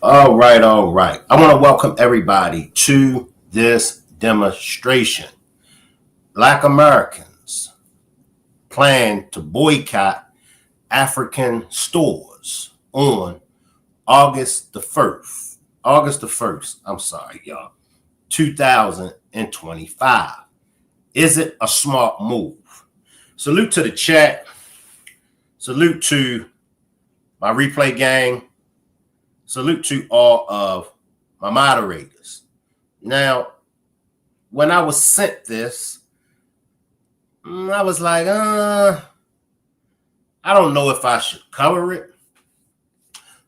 All right, all right. I want to welcome everybody to this demonstration. Black Americans plan to boycott African stores on August the 1st, I'm sorry, y'all, 2025. Is it a smart move? Salute to the chat. Salute to my replay gang. Salute to all of my moderators. Now, when I was sent this, I was like, I don't know if I should cover it.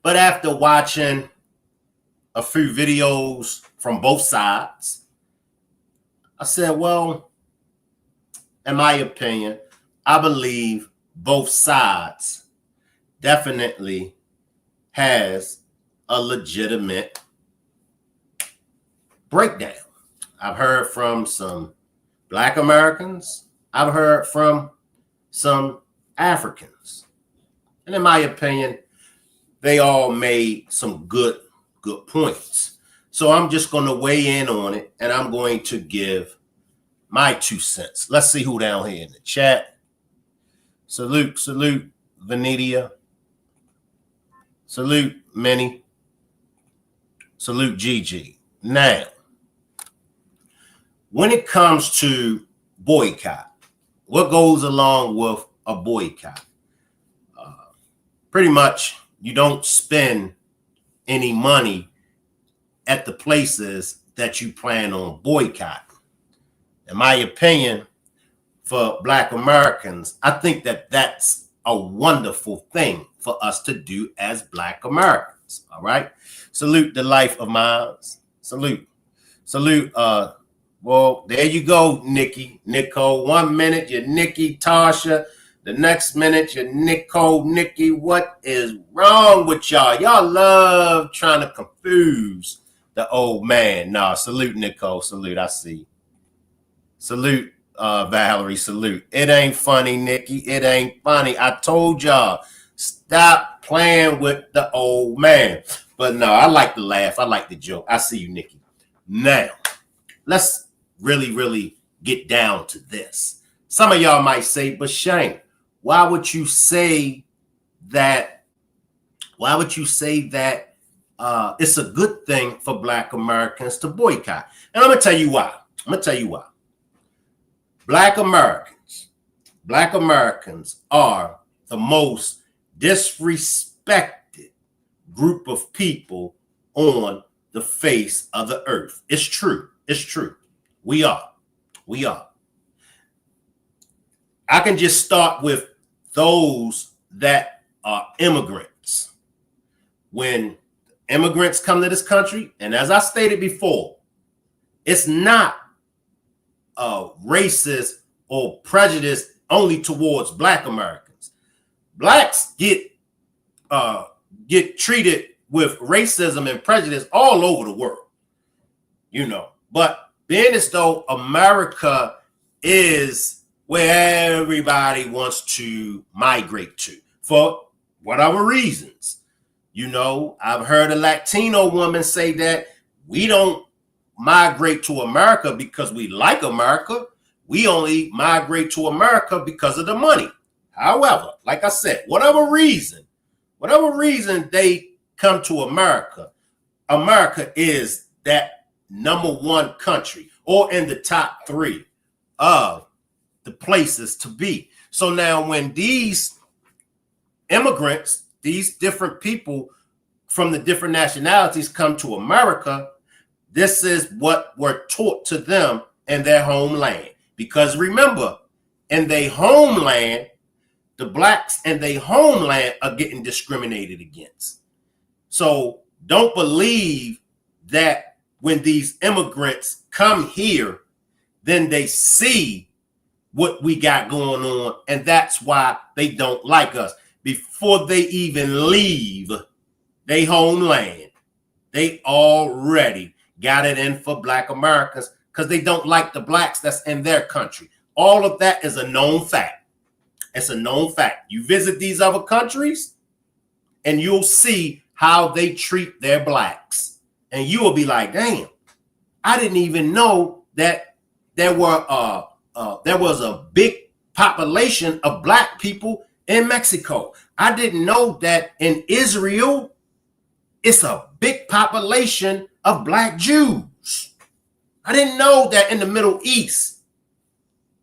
But after watching a few videos from both sides, I said, well, in my opinion, I believe both sides definitely has a legitimate breakdown. I've heard from some Black Americans. I've heard from some Africans. And in my opinion, they all made some good points. So I'm just going to weigh in on it, and I'm going to give my 2 cents. Let's see who down here in the chat. Salute, Vanidia. Salute, Minnie. Salute, Gigi. Now, when it comes to boycott, what goes along with a boycott? Pretty much, you don't spend any money at the places that you plan on boycotting. In my opinion, for Black Americans, I think that that's a wonderful thing for us to do as Black Americans. All right. Salute the life of mine. Salute. Well, there you go, Nikki. Nicole. 1 minute, you're Nikki, Tasha. The next minute, you're Nicole, Nikki. What is wrong with y'all? Y'all love trying to confuse the old man. Nah, salute, Nicole. Salute. I see. Salute, Valerie. Salute. It ain't funny, Nikki. It ain't funny. I told y'all, stop playing with the old man. But no, I like the laugh. I like the joke. I see you, Nikki. Now, let's really get down to this. Some of y'all might say, but Shane, why would you say that? Why would you say that it's a good thing for Black Americans to boycott? And I'm going to tell you why. Black Americans are the most disrespected group of people on the face of the earth. It's true. We are. I can just start with those that are immigrants. When immigrants come to this country, and as I stated before, it's not racist or prejudice only towards Black Americans. Blacks get treated with racism and prejudice all over the world, But being as though America is where everybody wants to migrate to for whatever reasons. I've heard a Latino woman say that we don't migrate to America because we like America. We only migrate to America because of the money. However, like I said, whatever reason they come to America, America is that number one country or in the top 3 of the places to be. So now when these immigrants, these different people from the different nationalities come to America, this is what were taught to them in their homeland. Because remember, in their homeland, the Blacks in their homeland are getting discriminated against. So don't believe that when these immigrants come here, then they see what we got going on, and that's why they don't like us. Before they even leave their homeland, they already got it in for Black Americans because they don't like the Blacks that's in their country. All of that is a known fact. It's a known fact. You visit these other countries and you'll see how they treat their blacks. And you will be like, damn, I didn't even know that there was a big population of black people in Mexico. I didn't know that in Israel, it's a big population of black Jews. I didn't know that in the Middle East,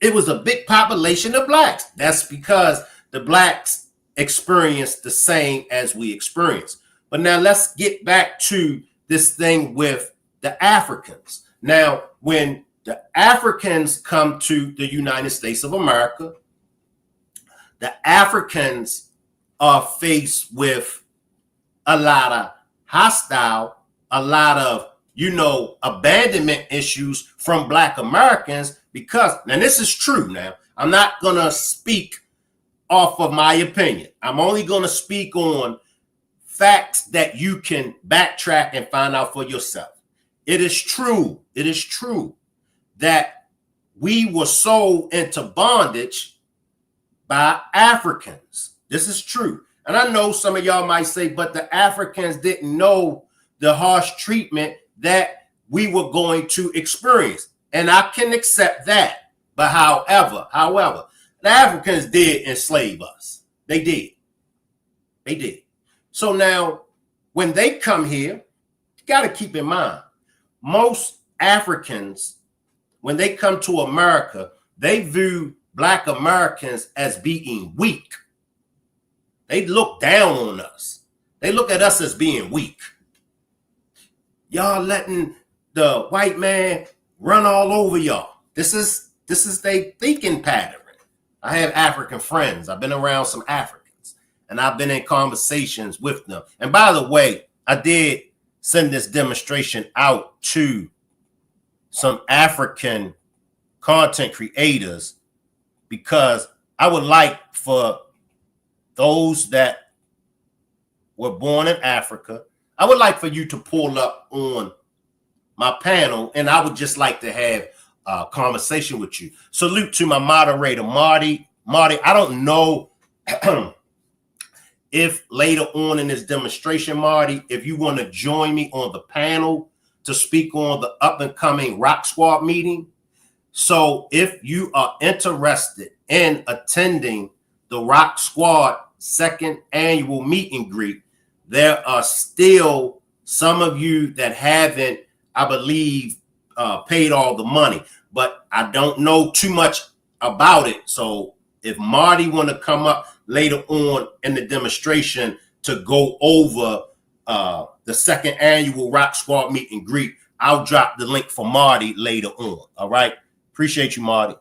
it was a big population of blacks. That's because the blacks experience the same as we experience. But now let's get back to this thing with the Africans. Now, when the Africans come to the United States of America, the Africans are faced with a lot of hostile, a lot of, abandonment issues from Black Americans because, and this is true now, I'm not going to speak off of my opinion. I'm only going to speak on facts that you can backtrack and find out for yourself. It is true that we were sold into bondage by Africans. This is true. And I know some of y'all might say, but the Africans didn't know the harsh treatment that we were going to experience. And I can accept that. But however, the Africans did enslave us. They did. So now, when they come here, you got to keep in mind, most Africans, when they come to America, they view Black Americans as being weak. They look down on us. They look at us as being weak. Y'all letting the white man run all over y'all. This is their thinking pattern. I have African friends. I've been around some Africans, and I've been in conversations with them. And by the way, I did send this demonstration out to some African content creators because I would like for those that were born in Africa, I would like for you to pull up on my panel, and I would just like to have a conversation with you. Salute to my moderator, Marty. Marty, I don't know if later on in this demonstration, Marty, if you want to join me on the panel to speak on the up-and-coming Rock Squad meeting. So if you are interested in attending the Rock Squad second annual meet and greet, there are still some of you that haven't, I believe, paid all the money, but I don't know too much about it. So if Marty want to come up later on in the demonstration to go over the second annual Rock Squad meet and greet, I'll drop the link for Marty later on. All right. Appreciate you, Marty.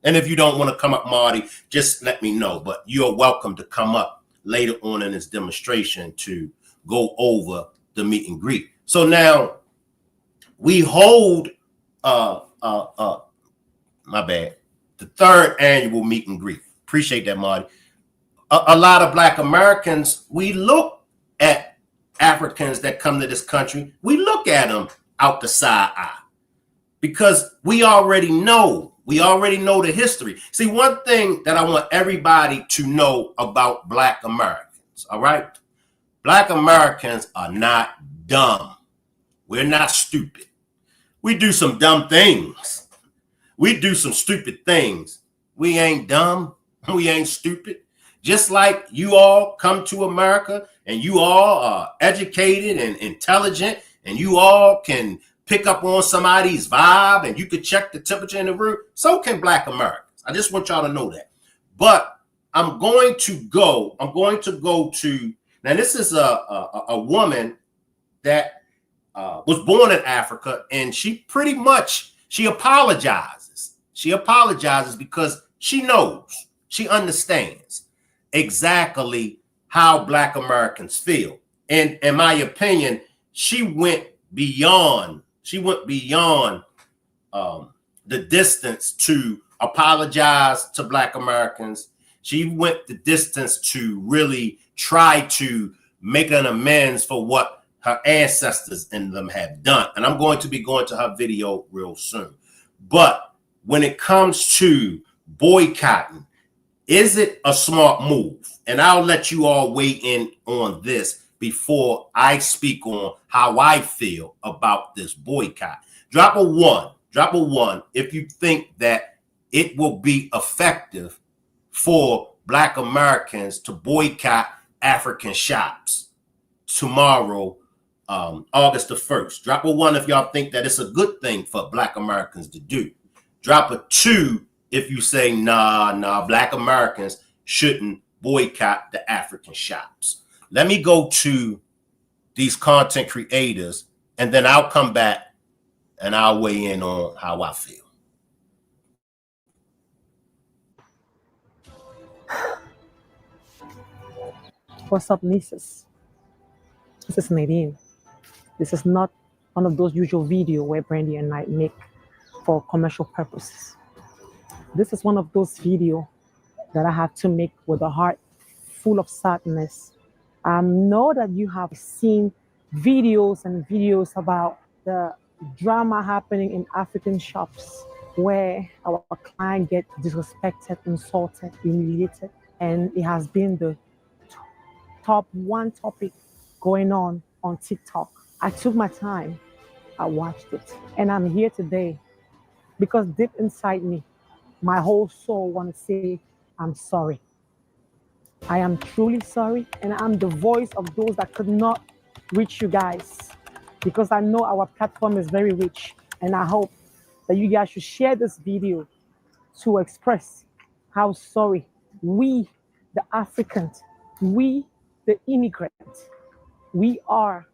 And if you don't want to come up, Marty, just let me know. But you're welcome to come up later on in this demonstration to go over the meet and greet. So now we hold my bad, the third annual meet and greet. Appreciate that, Marty. A lot of Black Americans, we look at Africans that come to this country, we look at them out the side eye because we already know the history. See, one thing that I want everybody to know about Black Americans, all right? Black Americans are not dumb. We're not stupid. We do some dumb things. We do some stupid things. We ain't dumb. We ain't stupid. Just like you all come to America and you all are educated and intelligent and you all can pick up on somebody's vibe and you can check the temperature in the room, so can Black Americans. I just want y'all to know that. But I'm going to go to, now this is a woman that was born in Africa, and she apologizes. She apologizes because she knows, she understands exactly how Black Americans feel. And in my opinion, she went beyond the distance to apologize to Black Americans. She went the distance to really try to make an amends for what her ancestors and them have done. And I'm going to be going to her video real soon. But when it comes to boycotting, is it a smart move? And I'll let you all weigh in on this before I speak on how I feel about this boycott. Drop a one if you think that it will be effective for Black Americans to boycott African shops tomorrow, August the 1st. Drop a one if y'all think that it's a good thing for Black Americans to do. Drop a two if you say, nah, Black Americans shouldn't boycott the African shops. Let me go to these content creators, and then I'll come back and I'll weigh in on how I feel. What's up, nieces? This is Nadine. This is not one of those usual videos where Brandy and I make for commercial purposes. This is one of those videos that I had to make with a heart full of sadness. I know that you have seen videos about the drama happening in African shops where our client get disrespected, insulted, humiliated, and it has been the top one topic going on TikTok. I took my time, I watched it, and I'm here today because deep inside me, my whole soul wants to say, I'm sorry. I am truly sorry, and I'm the voice of those that could not reach you guys because I know our platform is very rich, and I hope that you guys should share this video to express how sorry we, the Africans, we, the immigrants, we are,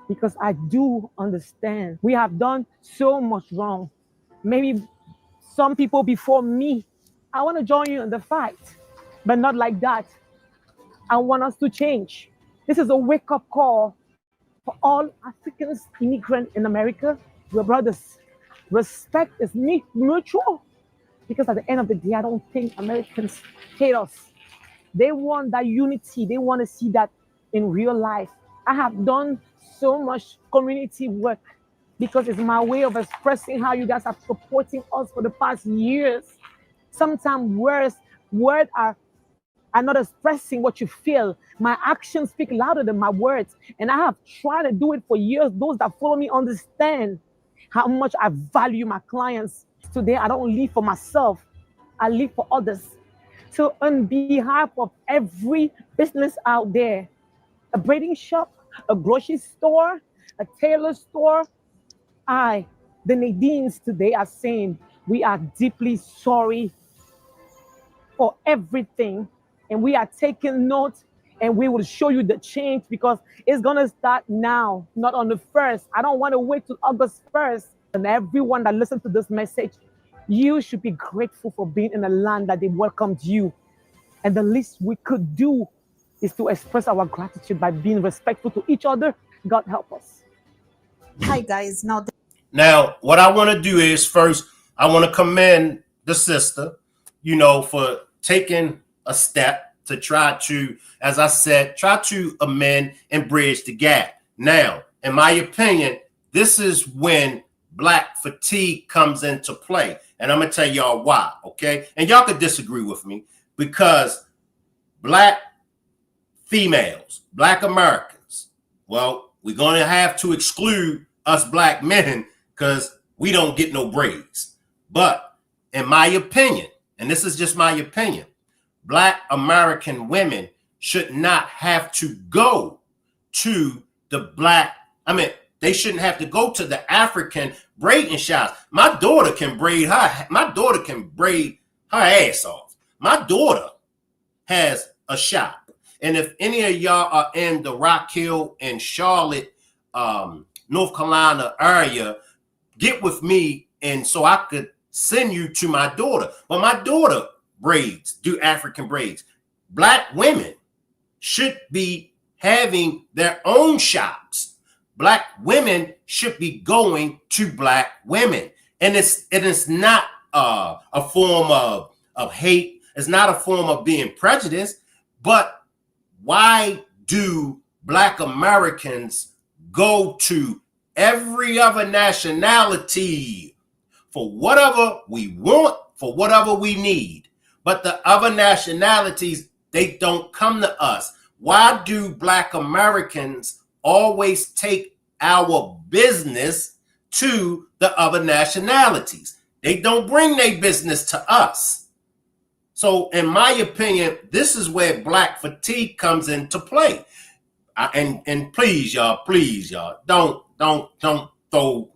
because I do understand we have done so much wrong. Maybe some people before me, I want to join you in the fight, but not like that. I want us to change. This is a wake-up call for all Africans, immigrants in America. We're brothers. Respect is mutual, because at the end of the day, I don't think Americans hate us. They want that unity. They want to see that in real life. I have done so much community work because it's my way of expressing how you guys are supporting us for the past years. Sometimes words are not expressing what you feel. My actions speak louder than my words. And I have tried to do it for years. Those that follow me understand how much I value my clients. Today, I don't live for myself. I live for others. So on behalf of every business out there, a braiding shop, a grocery store, a tailor store, the Nadines today are saying we are deeply sorry for everything, and we are taking note, and we will show you the change because it's gonna start now, not on the 1st. I don't want to wait till August 1st. And everyone that listens to this message, you should be grateful for being in a land that they welcomed you. And the least we could do is to express our gratitude by being respectful to each other. God help us. Hi guys. Now, what I want to do is first, I want to commend the sister, for taking a step to try to, as I said, try to amend and bridge the gap. Now, in my opinion, this is when Black fatigue comes into play. And I'm going to tell y'all why, okay? And y'all could disagree with me, because Black females, Black Americans, well, we're going to have to exclude us Black men because we don't get no braids. But in my opinion, and this is just my opinion, Black American women should not have to go to they shouldn't have to go to the African braiding shops. My daughter can braid her ass off. My daughter has a shop. And if any of y'all are in the Rock Hill and Charlotte, North Carolina area, get with me, and so I could send you to my daughter. But my daughter do African braids. Black women should be having their own shops. Black women should be going to Black women. And it is not a form of hate. It's not a form of being prejudiced. But why do Black Americans go to every other nationality for whatever we want, for whatever we need? But the other nationalities, they don't come to us. why do Black Americans always take our business to the other nationalities? They don't bring their business to us. So in my opinion, this is where Black fatigue comes into play. And please, y'all, don't throw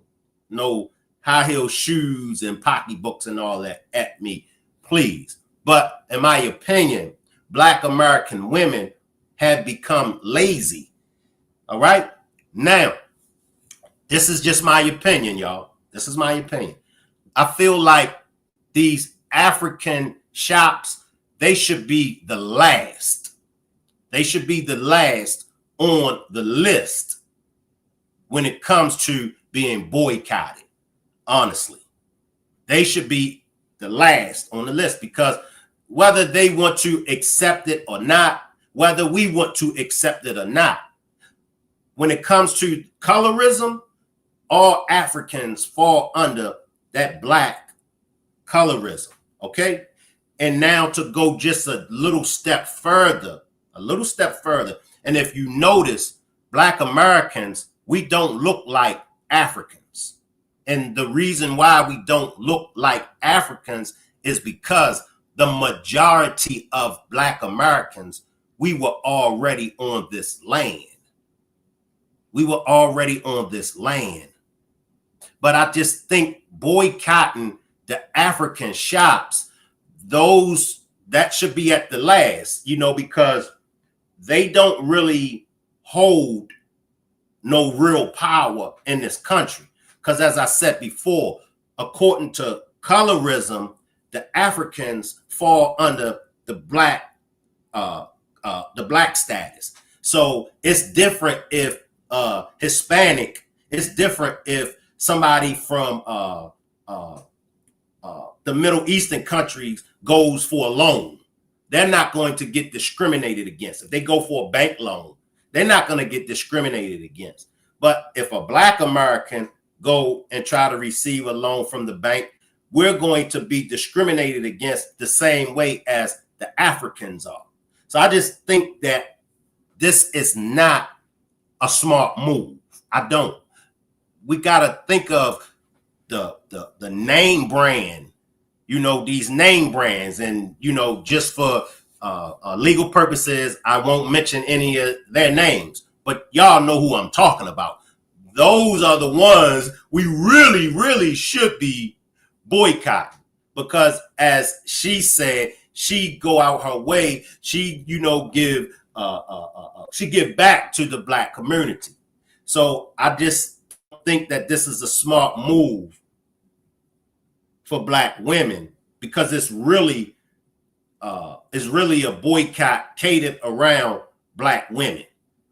no high heel shoes and pocketbooks and all that at me, please. But in my opinion, Black American women have become lazy. All right. Now, this is just my opinion, y'all. This is my opinion. I feel like these African shops, they should be the last. They should be the last on the list when it comes to being boycotted. Honestly, they should be the last on the list, because whether they want to accept it or not, whether we want to accept it or not, when it comes to colorism, all Africans fall under that Black colorism. Okay. And now to go just a little step further, and if you notice, Black Americans, we don't look like Africans. And the reason why we don't look like Africans is because the majority of Black Americans, we were already on this land. We were already on this land. But I just think boycotting the African shops, those that should be at the last, because they don't really hold no real power in this country. Because as I said before, according to colorism, the Africans fall under the black status. So it's different if Hispanic. It's different if somebody from the Middle Eastern countries goes for a loan. They're not going to get discriminated against. If they go for a bank loan, they're not going to get discriminated against. But if a Black American go and try to receive a loan from the bank, we're going to be discriminated against the same way as the Africans are. So I just think that this is not a smart move. I don't. We got to think of the name brand, these name brands, and, just for legal purposes, I won't mention any of their names, but y'all know who I'm talking about. Those are the ones we really, really should be boycotting, because as she said, she go out her way. She, she give back to the Black community. So I just think that this is a smart move for Black women, because it's really a boycott catered around Black women.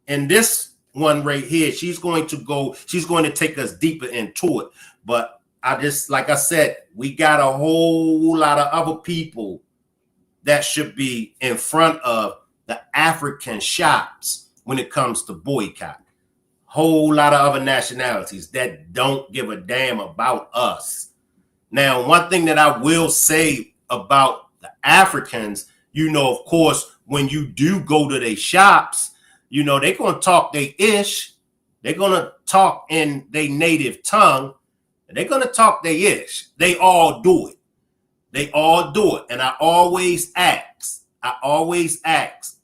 And this one right here, she's going to take us deeper into it. But like I said, we got a whole lot of other people that should be in front of the African shops when it comes to boycott. Whole lot of other nationalities that don't give a damn about us. Now, one thing that I will say about the Africans, of course, when you do go to their shops, they're going to talk their ish. They're going to talk in their native tongue. They're going to talk their ish. They all do it. And I always ask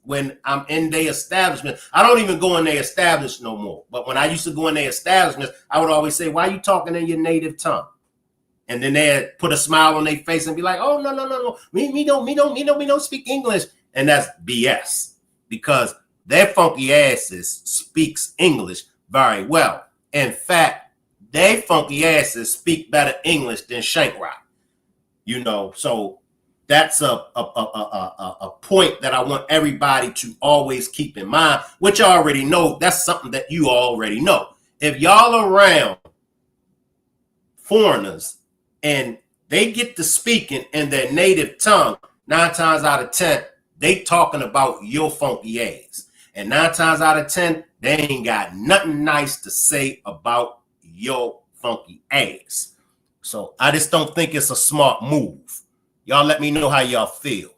when I'm in their establishment. I don't even go in their establishment no more. But when I used to go in their establishment, I would always say, why are you talking in your native tongue? And then they'd put a smile on their face and be like, oh, no. We don't speak English. And that's BS, because their funky asses speaks English very well. In fact, their funky asses speak better English than Shank Rock. So that's a point that I want everybody to always keep in mind, which I already know. That's something that you already know. If y'all around foreigners and they get to speaking in their native tongue, 9 times out of 10, they talking about your funky ass. And 9 times out of 10, they ain't got nothing nice to say about your funky ass. So I just don't think it's a smart move. Y'all let me know how y'all feel.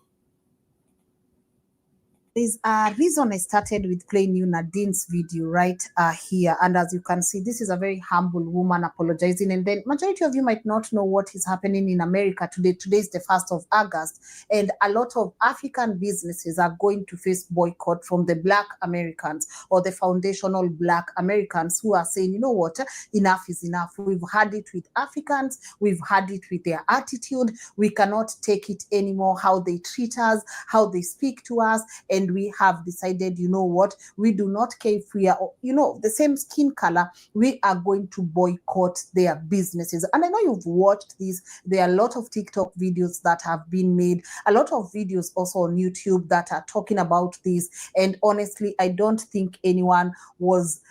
there's a reason I started with playing you Nadine's video right here. And as you can see, this is a very humble woman apologizing. And then majority of you might not know what is happening in America today. Today is the 1st of August. And a lot of African businesses are going to face boycott from the Black Americans or the foundational Black Americans who are saying, you know what, enough is enough. We've had it with Africans. We've had it with their attitude. We cannot take it anymore, how they treat us, how they speak to us. And we have decided, you know what, we do not care if we are, you know, the same skin color. We are going to boycott their businesses. And I know you've watched this. There are a lot of TikTok videos that have been made, a lot of videos also on YouTube that are talking about this. And honestly, I don't think anyone was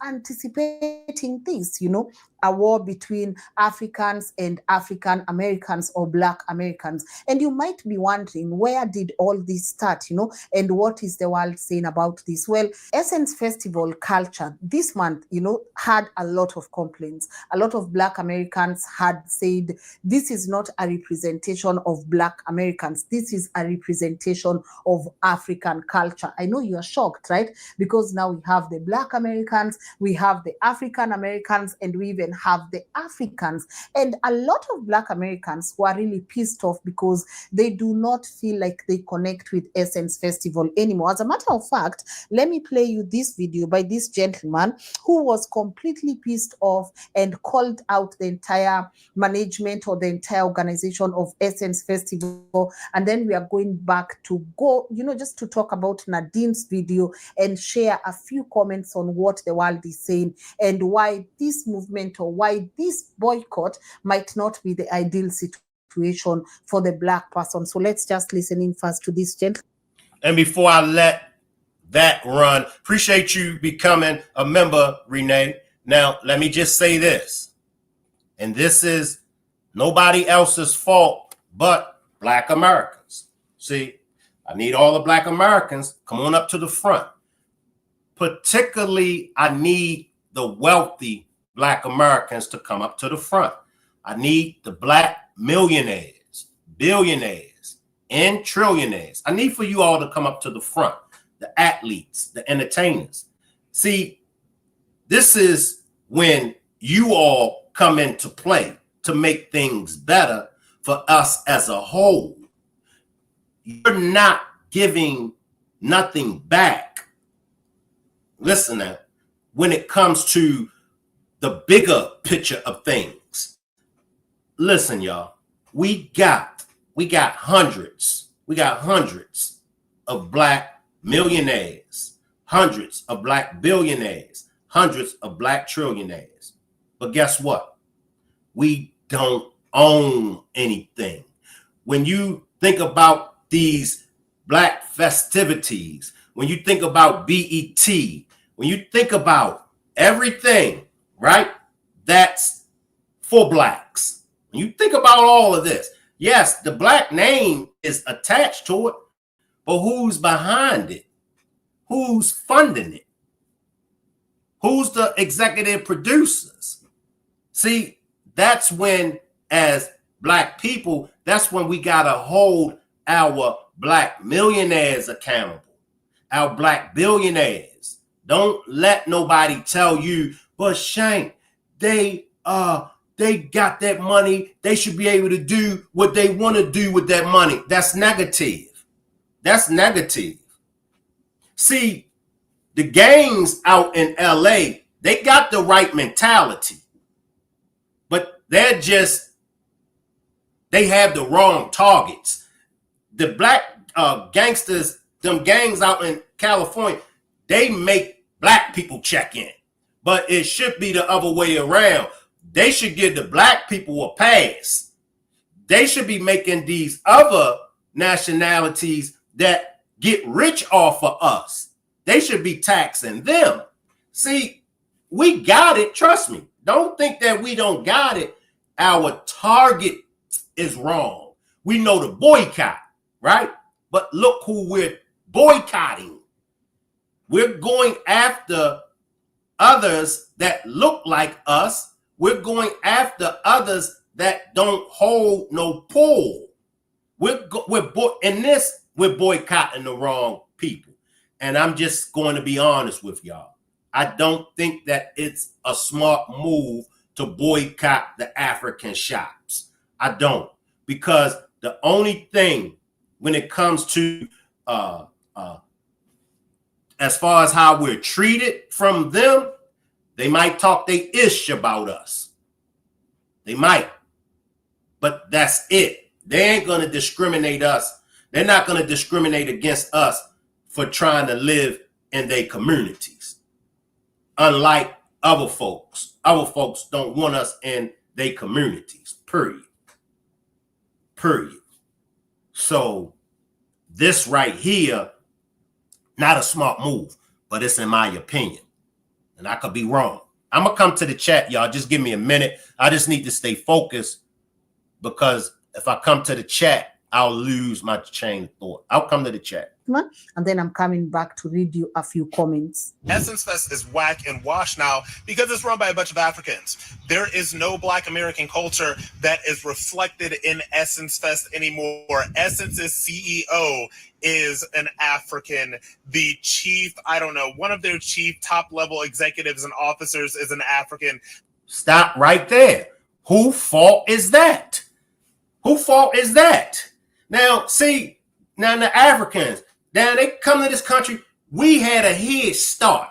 anticipating this, you know, a war between Africans and African Americans or Black Americans. And you might be wondering, where did all this start, you know, and what is the world saying about this? Well, Essence Festival culture this month, you know, had a lot of complaints. A lot of Black Americans had said, this is not a representation of Black Americans. This is a representation of African culture. I know you are shocked, right? Because now we have the Black Americans, we have the African Americans, and we even have the Africans. And a lot of Black Americans who are really pissed off because they do not feel like they connect with Essence Festival anymore. As a matter of fact, let me play you this video by this gentleman who was completely pissed off and called out the entire management or the entire organization of Essence Festival. And then we are going back to go, you know, just to talk about Nadine's video and share a few comments on what the world is saying and why this movement or why this boycott might not be the ideal situation for the Black person. So let's just listen in first to this gentleman. And before I let that run, appreciate you becoming a member, Renee. Now, let me just say this, and this is nobody else's fault but Black Americans. See, I need all the Black Americans, come on up to the front. Particularly, I need the wealthy Black Americans to come up to the front. I need the Black millionaires, billionaires, and trillionaires. I need for you all to come up to the front, the athletes, the entertainers. See, this is when you all come into play to make things better for us as a whole. You're not giving nothing back. Listen now, when it comes to the bigger picture of things, listen, y'all, we got hundreds of Black millionaires, hundreds of Black billionaires, hundreds of Black trillionaires. But guess what? We don't own anything. When you think about these Black festivities, when you think about BET, when you think about everything, right, that's for Blacks. When you think about all of this, yes, the Black name is attached to it, but who's behind it? Who's funding it? Who's the executive producers? See, that's when, as Black people, that's when we got to hold our Black millionaires accountable, our Black billionaires. Don't let nobody tell you, but Shank, they got that money. They should be able to do what they want to do with that money. That's negative. That's negative. See, the gangs out in LA, they got the right mentality, but they have the wrong targets. The Black gangsters, them gangs out in California, they make Black people check in, but it should be the other way around. They should give the Black people a pass. They should be making these other nationalities that get rich off of us. They should be taxing them. See, we got it. Trust me. Don't think that we don't got it. Our target is wrong. We know the boycott, right? But look who we're boycotting. We're going after others that look like us. We're going after others that don't hold no pull. We're boycotting the wrong people. And I'm just going to be honest with y'all. I don't think that it's a smart move to boycott the African shops. I don't, because the only thing when it comes to as far as how we're treated from them, they might talk they ish about us. They might, but that's it. They ain't going to discriminate us. They're not going to discriminate against us for trying to live in their communities. Unlike other folks don't want us in their communities, period. So this right here, not a smart move, but it's in my opinion. And I could be wrong. I'm going to come to the chat, y'all. Just give me a minute. I just need to stay focused, because if I come to the chat, I'll lose my chain of thought. I'll come to the chat. And then I'm coming back to read you a few comments. Essence Fest is whack and wash now because it's run by a bunch of Africans. There is no Black American culture that is reflected in Essence Fest anymore. Essence's CEO is an African. The chief, I don't know, one of their chief top level executives and officers is an African. Stop right there. Whose fault is that? Whose fault is that? Now, see, now the Africans, now they come to this country, we had a head start.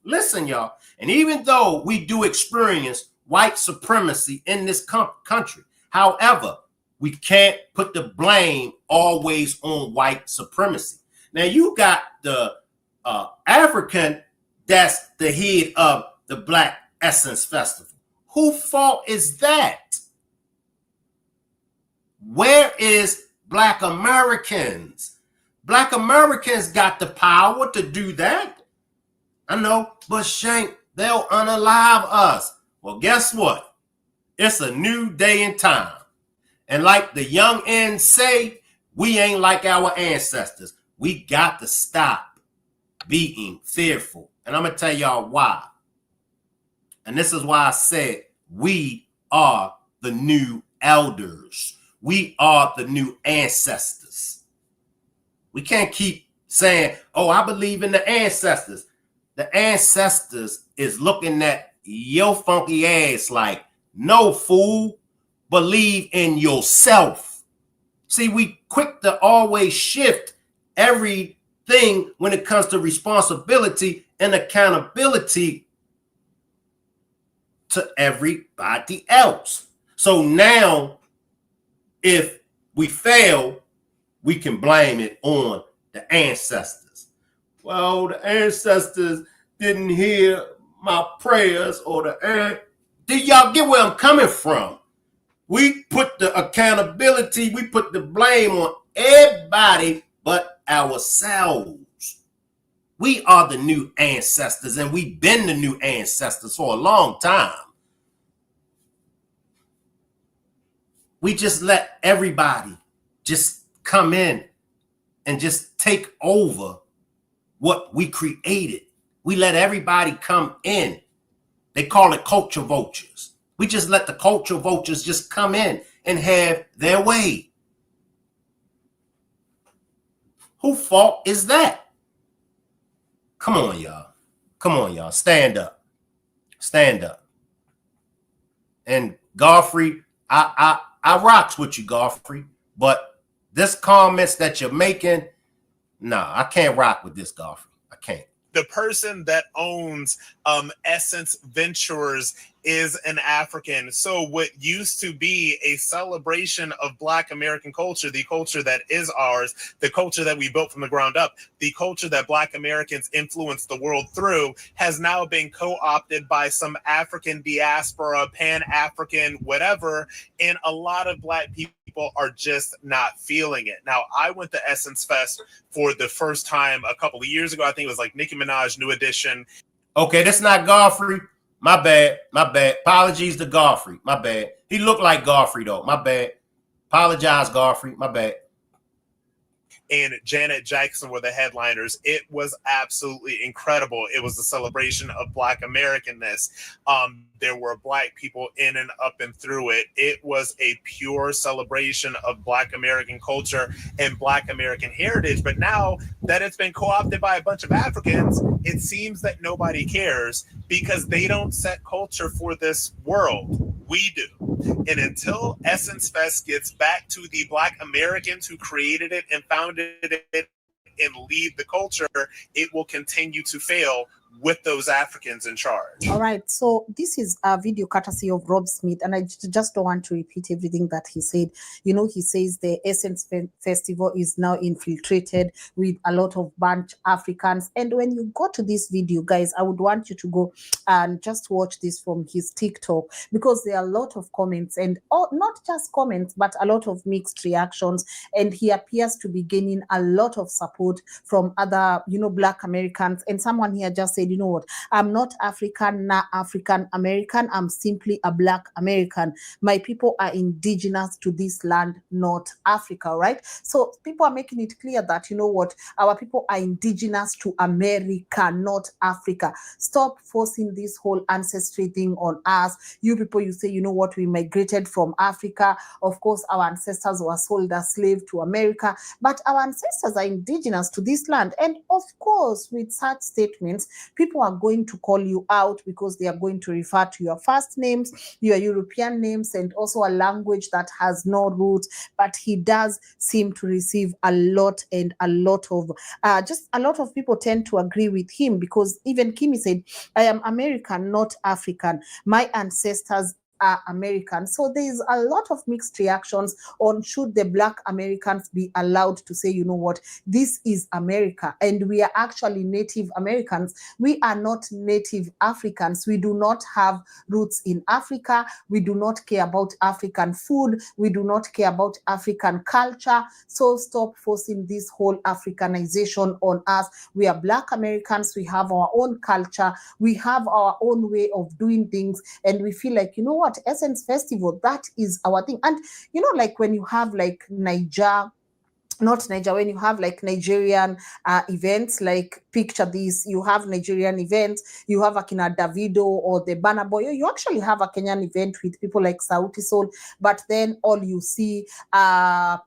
Listen, y'all, and even though we do experience white supremacy in this country, however, we can't put the blame always on white supremacy. Now, you got the African that's the head of the Black Essence Festival. Whose fault is that? Where is Black Americans? Black Americans got the power to do that. I know, but Shank, they'll unalive us. Well, guess what? It's a new day and time. And like the young ends say, we ain't like our ancestors. We got to stop being fearful. And I'm going to tell y'all why. And this is why I said we are the new elders. We are the new ancestors. We can't keep saying, oh, I believe in the ancestors. The ancestors is looking at your funky ass like, no, fool, believe in yourself. See, we quick to always shift everything when it comes to responsibility and accountability to everybody else. So now, if we fail, we can blame it on the ancestors. Well, the ancestors didn't hear my prayers, or do y'all get where I'm coming from? We put the accountability, we put the blame on everybody but ourselves. We are the new ancestors, and we've been the new ancestors for a long time. We just let everybody just come in and just take over what we created. We let everybody come in. They call it culture vultures. We just let the culture vultures just come in and have their way. Whose fault is that? Come on, y'all. Come on, y'all. Stand up. Stand up. And Godfrey, I rocks with you, Godfrey, but this comments that you're making, nah, I can't rock with this, Godfrey. I can't. The person that owns Essence Ventures is an African. So what used to be a celebration of Black American culture, the culture that is ours, the culture that we built from the ground up, the culture that Black Americans influenced the world through, has now been co-opted by some African diaspora, Pan-African, whatever, and a lot of Black people are just not feeling it. Now, I went to Essence Fest for the first time a couple of years ago. I think it was like Nicki Minaj, New Edition. Okay, that's not Godfrey. My bad. My bad. Apologies to Godfrey. My bad. He looked like Godfrey, though. My bad. Apologize, Godfrey. My bad. and Janet Jackson were the headliners. It was absolutely incredible. It was a celebration of Black Americanness. There were Black people in and up and through it. It was a pure celebration of Black American culture and Black American heritage. But now that it's been co-opted by a bunch of Africans, it seems that nobody cares because they don't set culture for this world. We do. And until Essence Fest gets back to the Black Americans who created it and founded it and lead the culture, it will continue to fail with those Africans in charge. All right, so this is a video courtesy of Rob Smith, and I just don't want to repeat everything that he said. You know, he says the Essence Festival is now infiltrated with a lot of burnt Africans. And when you go to this video, guys, I would want you to go and just watch this from his TikTok, because there are a lot of comments, and not just comments, but a lot of mixed reactions. And he appears to be gaining a lot of support from other, you know, Black Americans. And someone here just said, you know what, I'm not African, not African American, I'm simply a Black American. My people are indigenous to this land, not Africa, right? So people are making it clear that, you know what, our people are indigenous to America, not Africa. Stop forcing this whole ancestry thing on us. You people, you say, you know what, we migrated from Africa. Of course, our ancestors were sold as slaves to America, but our ancestors are indigenous to this land. And of course, with such statements, people are going to call you out because they are going to refer to your first names, your European names, and also a language that has no roots. But he does seem to receive a lot, and a lot of just a lot of people tend to agree with him, because even Kimi said, I am American, not African. My ancestors are American. So there is a lot of mixed reactions on should the Black Americans be allowed to say, you know what, this is America, and we are actually Native Americans. We are not Native Africans. We do not have roots in Africa. We do not care about African food. We do not care about African culture. So stop forcing this whole Africanization on us. We are Black Americans. We have our own culture. We have our own way of doing things, and we feel like, you know what, Essence Festival, that is our thing. And you know, like when you have like when you have like Nigerian events, like picture this, you have Nigerian events, you have Akina Davido or the Burna Boy, you actually have a Kenyan event with people like Sauti Sol, but then all you see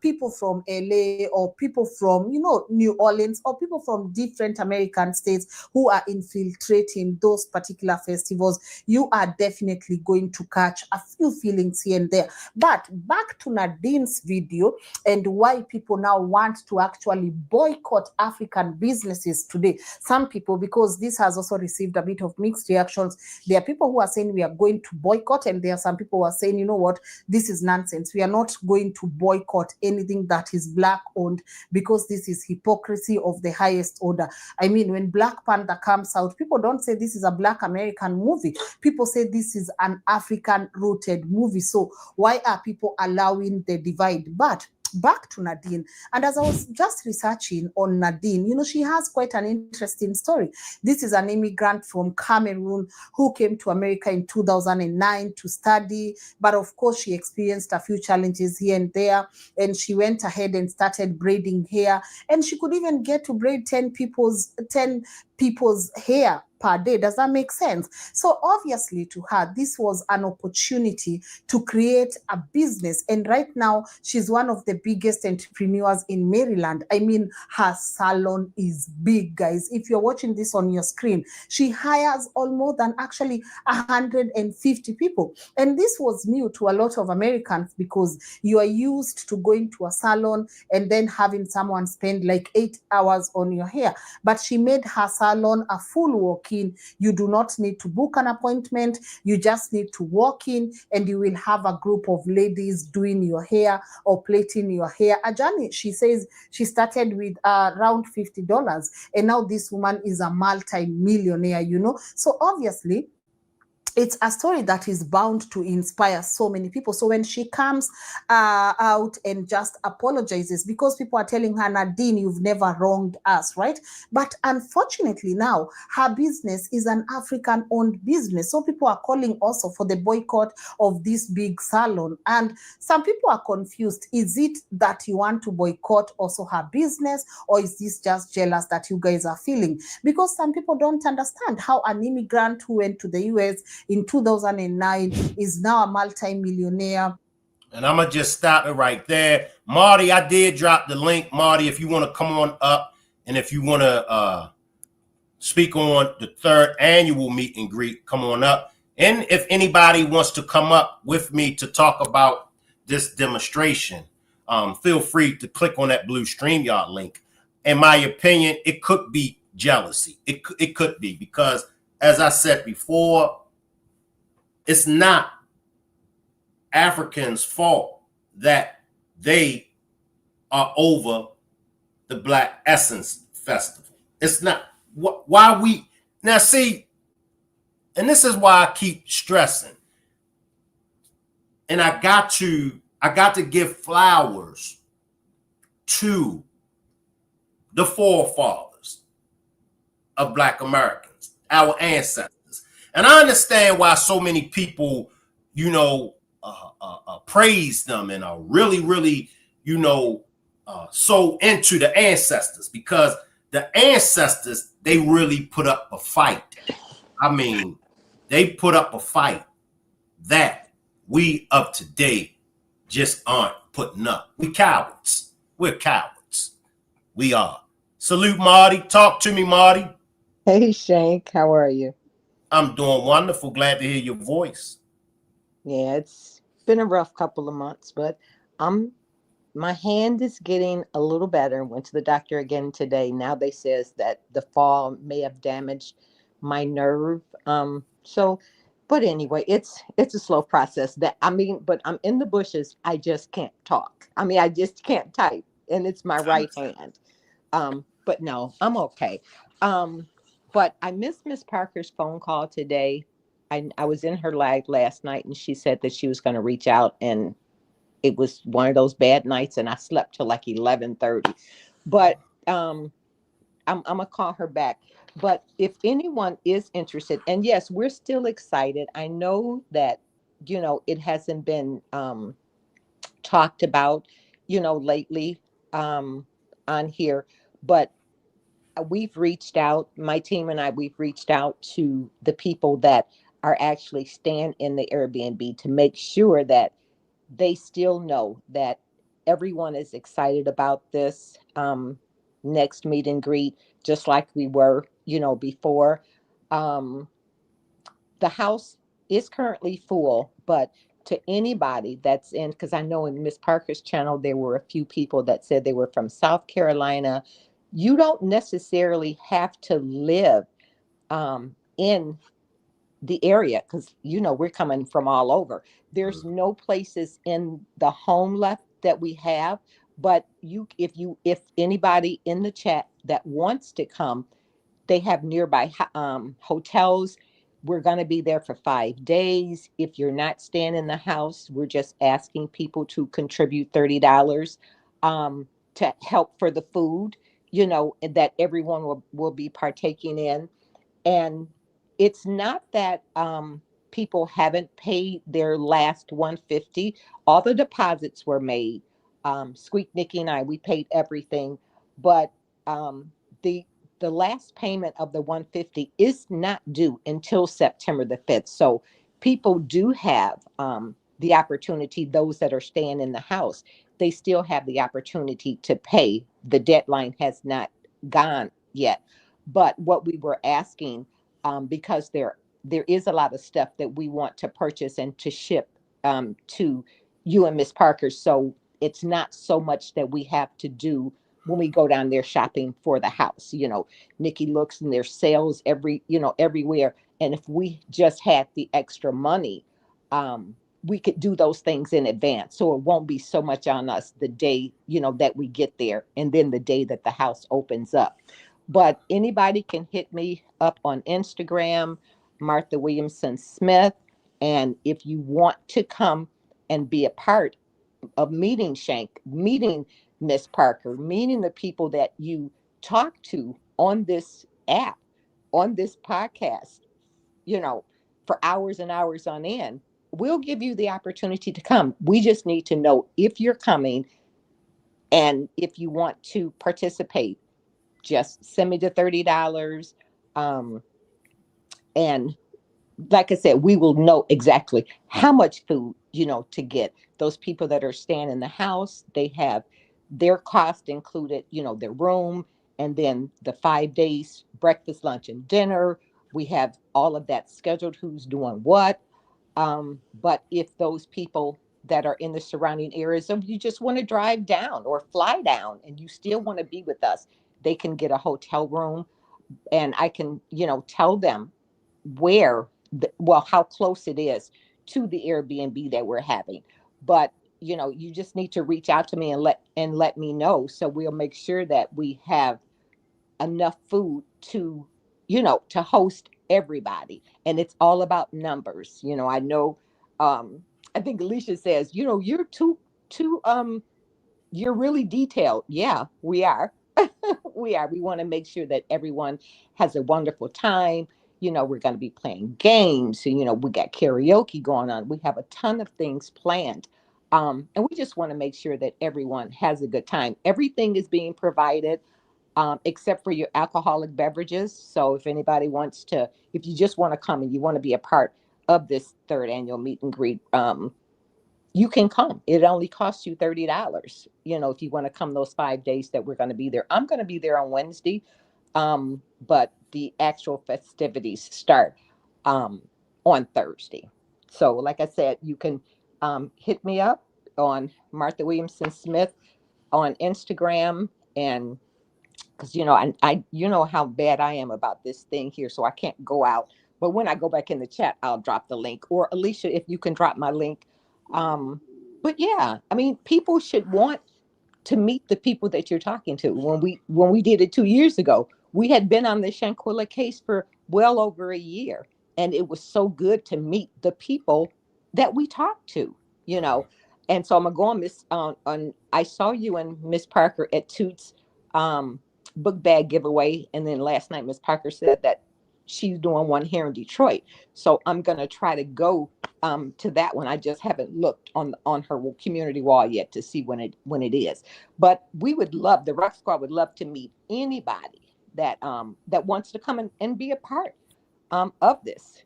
people from LA or people from, you know, New Orleans, or people from different American states who are infiltrating those particular festivals. You are definitely going to catch a few feelings here and there. But back to Nadine's video and why people now want to actually boycott African businesses today. Some people, because this has also received a bit of mixed reactions, there are people who are saying we are going to boycott, and there are some people who are saying, you know what, this is nonsense. We are not going to boycott anything that is Black owned, because this is hypocrisy of the highest order. I mean, when Black Panther comes out, people don't say this is a Black American movie. People say this is an African rooted movie. So why are people allowing the divide? But back to Nadine. And as I was just researching on Nadine, you know, she has quite an interesting story. This is an immigrant from Cameroon who came to America in 2009 to study. But of course, she experienced a few challenges here and there. And she went ahead and started braiding hair. And she could even get to braid 10 people's hair per day. Does that make sense? So obviously to her, this was an opportunity to create a business. And right now, she's one of the biggest entrepreneurs in Maryland. I mean, her salon is big, guys. If you're watching this on your screen, she hires almost than actually 150 people. And this was new to a lot of Americans, because you are used to going to a salon and then having someone spend like 8 hours on your hair. But she made her salon a full walk-in. You do not need to book an appointment. You just need to walk in, and you will have a group of ladies doing your hair or plaiting your hair. Ajani, she says she started with around $50, and now this woman is a multi-millionaire, you know. So obviously, it's a story that is bound to inspire so many people. So when she comes out and just apologizes, because people are telling her, Nadine, you've never wronged us, right? But unfortunately now, her business is an African-owned business. So people are calling also for the boycott of this big salon. And some people are confused. Is it that you want to boycott also her business, or is this just jealous that you guys are feeling? Because some people don't understand how an immigrant who went to the US in 2009 is now a multi-millionaire. And I'm going to just stop it right there. Marty, I did drop the link. Marty, if you want to come on up, and if you want to speak on the 3rd annual meet and greet, come on up. And if anybody wants to come up with me to talk about this demonstration, feel free to click on that blue StreamYard link. In my opinion, it could be jealousy. It could be, because, as I said before, it's not Africans' fault that they are over the Black Essence Festival. It's not. Why we now see, and this is why I keep stressing, and I got to give flowers to the forefathers of Black Americans, our ancestors. And I understand why so many people, praise them and are really, really, so into the ancestors, because the ancestors, they really put up a fight. I mean, they put up a fight that we of today just aren't putting up. We cowards. We're cowards. We are. Salute, Marty. Talk to me, Marty. Hey, Shank, how are you? I'm doing wonderful. Glad to hear your voice. Yeah, it's been a rough couple of months, but my hand is getting a little better. Went to the doctor again today. Now they says that the fall may have damaged my nerve. But anyway, it's a slow process. But I'm in the bushes. I just can't talk. I just can't type, and it's my right hand. But no, I'm okay. But I missed Miss Parker's phone call today. I was in her live last night, and she said that she was going to reach out, and it was one of those bad nights, and I slept till like 11:30. But I'm gonna call her back. But if anyone is interested, and yes, we're still excited. I know that it hasn't been talked about lately on here, but we've reached out, my team and I, we've reached out to the people that are actually staying in the Airbnb to make sure that they still know that everyone is excited about this next meet and greet, just like we were, before. Um, the house is currently full, but to anybody that's in, because I know in Miss Parker's channel, there were a few people that said they were from South Carolina. You don't necessarily have to live in the area, because we're coming from all over. There's no places in the home left that we have, but if anybody in the chat that wants to come, they have nearby hotels. We're going to be there for 5 days. If you're not staying in the house, we're just asking people to contribute $30 to help for the food, that everyone will be partaking in. And it's not that people haven't paid their last 150. All the deposits were made. Squeak, Nikki, and I, we paid everything, but the the last payment of the 150 is not due until September the 5th. So people do have the opportunity. Those that are staying in the house, they still have the opportunity to pay. The deadline has not gone yet. But what we were asking, because there is a lot of stuff that we want to purchase and to ship to you and Miss Parker. So it's not so much that we have to do when we go down there shopping for the house. Nikki looks and there's sales everywhere. And if we just had the extra money, we could do those things in advance. So it won't be so much on us the day, that we get there, and then the day that the house opens up. But anybody can hit me up on Instagram. Martha Williamson Smith. And if you want to come and be a part of meeting Shank, meeting Miss Parker, meeting the people that you talk to on this app, on this podcast, you know, for hours and hours on end, we'll give you the opportunity to come. We just need to know if you're coming and if you want to participate. Just send me the $30. Um, and like I said, we will know exactly how much food, to get. Those people that are staying in the house, they have their cost included, their room, and then the 5 days, breakfast, lunch, and dinner. We have all of that scheduled, who's doing what. But if those people that are in the surrounding areas, if you just want to drive down or fly down and you still want to be with us, they can get a hotel room, and I can, tell them where, how close it is to the Airbnb that we're having. But you just need to reach out to me and let me know, so we'll make sure that we have enough food to to host everybody. And it's all about numbers. I know, I think Alicia says, you're too you're really detailed. Yeah, we are. We are. We want to make sure that everyone has a wonderful time. We're going to be playing games. And, we got karaoke going on. We have a ton of things planned. And we just want to make sure that everyone has a good time. Everything is being provided, except for your alcoholic beverages. So if you just want to come and you want to be a part of this third annual meet and greet, you can come. It only costs you $30. If you want to come those 5 days that we're going to be there. I'm going to be there on Wednesday, but the actual festivities start on Thursday. So, like I said, you can hit me up on Martha Williamson Smith on Instagram, and because I how bad I am about this thing here, so I can't go out. But when I go back in the chat, I'll drop the link. Or Alicia, if you can drop my link. But yeah, I mean, people should want to meet the people that you're talking to. When we did it 2 years ago, we had been on the Shanquilla case for well over a year, and it was so good to meet the people that we talked to. You know, and so I'm gonna go on Miss on. I saw you and Miss Parker at Toots book bag giveaway, and then last night Miss Parker said that she's doing one here in Detroit. So I'm gonna try to go to that one. I just haven't looked on her community wall yet to see when it is. But the Rock Squad would love to meet anybody that wants to come and be a part of this.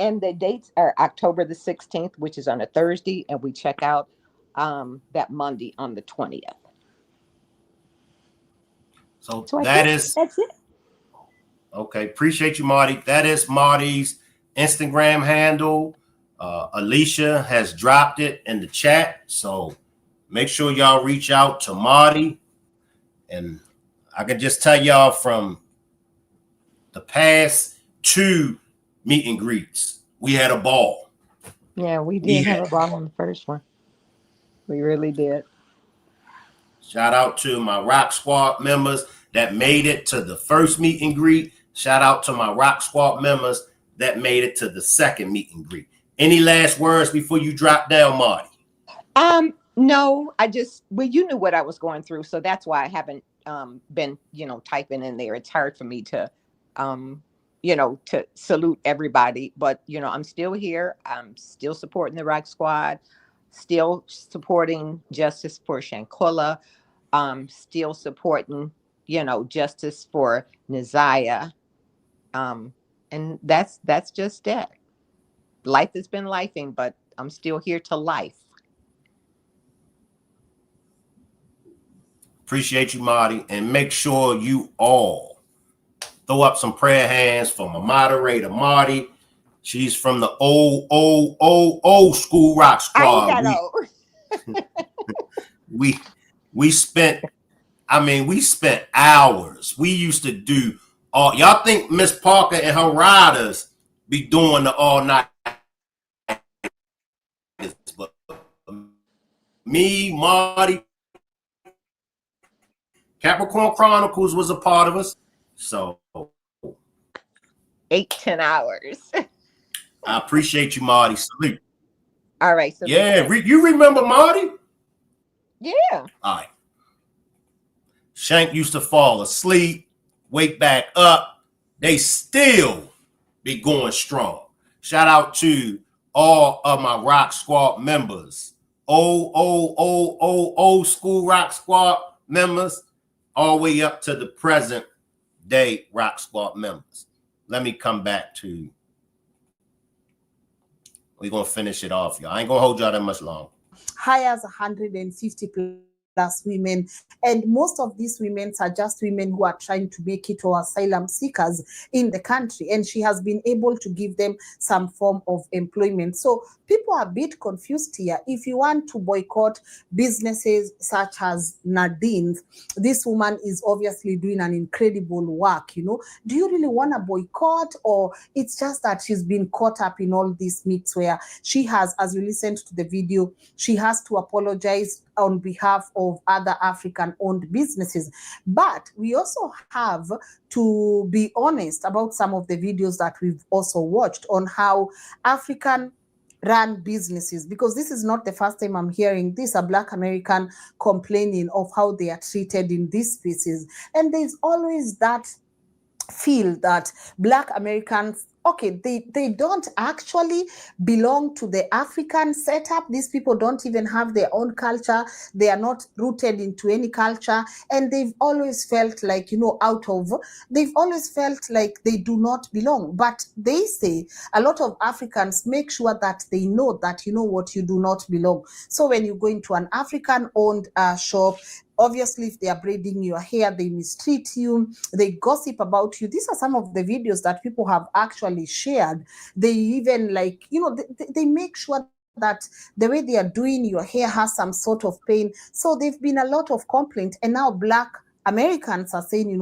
And the dates are October the 16th, which is on a Thursday, and we check out that Monday on the 20th. So So I that think is that's it. okay. Appreciate you, Marty. That is Marty's Instagram handle. Alicia has dropped it in the chat, so make sure y'all reach out to Marty. And I can just tell y'all from the past 2 meet and greets, we had a ball. Yeah, we did have a ball on the first one. We really did. Shout out to my Rock Squad members that made it to the first meet and greet. Shout out to my Rock Squad members that made it to the second meet and greet. Any last words before you drop down, Marty? No, you knew what I was going through, so that's why I haven't been, typing in there. It's hard for me to to salute everybody, but I'm still here. I'm still supporting the Rock Squad, still supporting justice for Shanquilla, still supporting, justice for Neziah. And that's just it. Life has been lifing, but I'm still here to life. Appreciate you, Marty, and make sure you all throw up some prayer hands for my moderator, Marty. She's from the old school Rock Squad. I ain't that old. We spent hours. We used to do all. Y'all think Miss Parker and her riders be doing the all night? But me, Marty, Capricorn Chronicles was a part of us. So 8-10 hours. I appreciate you, Marty. Salute. All right. So yeah, you remember Marty? Yeah. All right. Shank used to fall asleep, wake back up. They still be going strong. Shout out to all of my Rock Squad members. Old school Rock Squad members, all the way up to the present day Rock Squad members. Let me come back to, we're going to finish it off, y'all. I ain't going to hold y'all that much long. Hires 150 plus women, and most of these women are just women who are trying to make it, or asylum seekers in the country, and she has been able to give them some form of employment. So people are a bit confused here. If you want to boycott businesses such as Nadine's, this woman is obviously doing an incredible work. Do you really want to boycott, or it's just that she's been caught up in all this mix where she has, as you listened to the video, she has to apologize on behalf of other African-owned businesses. But we also have to be honest about some of the videos that we've also watched on how African run businesses, because this is not the first time I'm hearing this, a Black American complaining of how they are treated in these spaces. And there's always that feel that Black Americans, okay, they don't actually belong to the African setup. These people don't even have their own culture. They are not rooted into any culture. And they've always felt like, they've always felt like they do not belong. But they say a lot of Africans make sure that they know that, you do not belong. So when you go into an African-owned shop, obviously, if they are braiding your hair, they mistreat you, they gossip about you. These are some of the videos that people have actually shared. They even they make sure that the way they are doing your hair has some sort of pain. So there've been a lot of complaint, and now Black Americans are saying,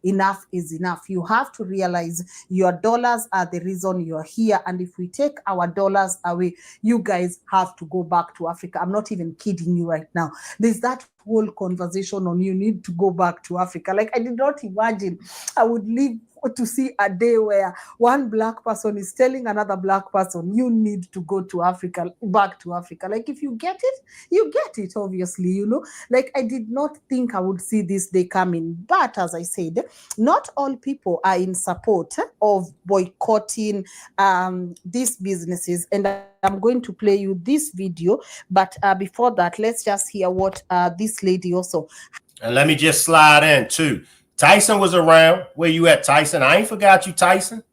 enough is enough. You have to realize your dollars are the reason you're here. And if we take our dollars away, you guys have to go back to Africa. I'm not even kidding you right now. There's that whole conversation on you need to go back to Africa. Like, I did not imagine I would live to see a day where one Black person is telling another Black person, you need to go to Africa, back to Africa. Like, if you get it, you get it, obviously, Like, I did not think I would see this day coming. But as I said, not all people are in support of boycotting these businesses. And I'm going to play you this video. But before that, let's just hear what this lady also. And let me just slide in too. Tyson was around. Where you at, Tyson? I ain't forgot you, Tyson.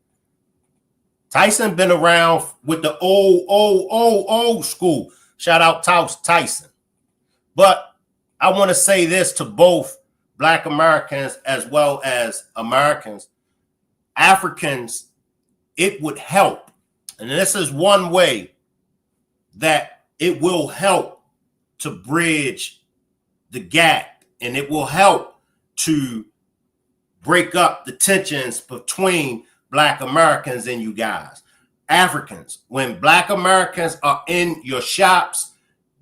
Tyson been around with the old school. Shout out Tyson. But I want to say this to both Black Americans as well as Americans. Africans, it would help. And this is one way that it will help to bridge the gap, and it will help to break up the tensions between Black Americans and you guys. Africans, when Black Americans are in your shops,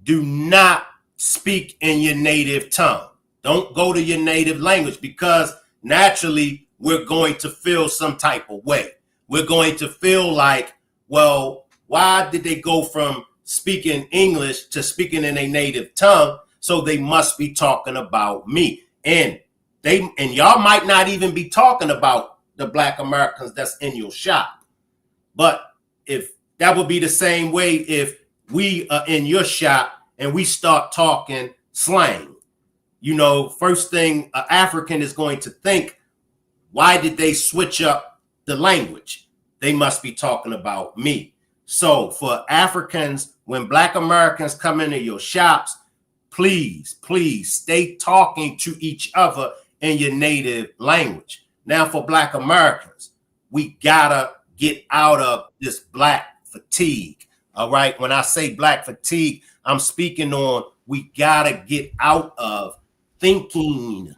do not speak in your native tongue. Don't go to your native language, because naturally we're going to feel some type of way. We're going to feel like, well, why did they go from speaking English to speaking in a native tongue? So they must be talking about me. And y'all might not even be talking about the Black Americans that's in your shop. But if that would be the same way if we are in your shop and we start talking slang. First thing an African is going to think, why did they switch up the language? They must be talking about me. So for Africans, when Black Americans come into your shops, please stay talking to each other in your native language. Now, for Black Americans, we gotta get out of this Black fatigue. All right. When I say Black fatigue, I'm speaking on, we gotta get out of thinking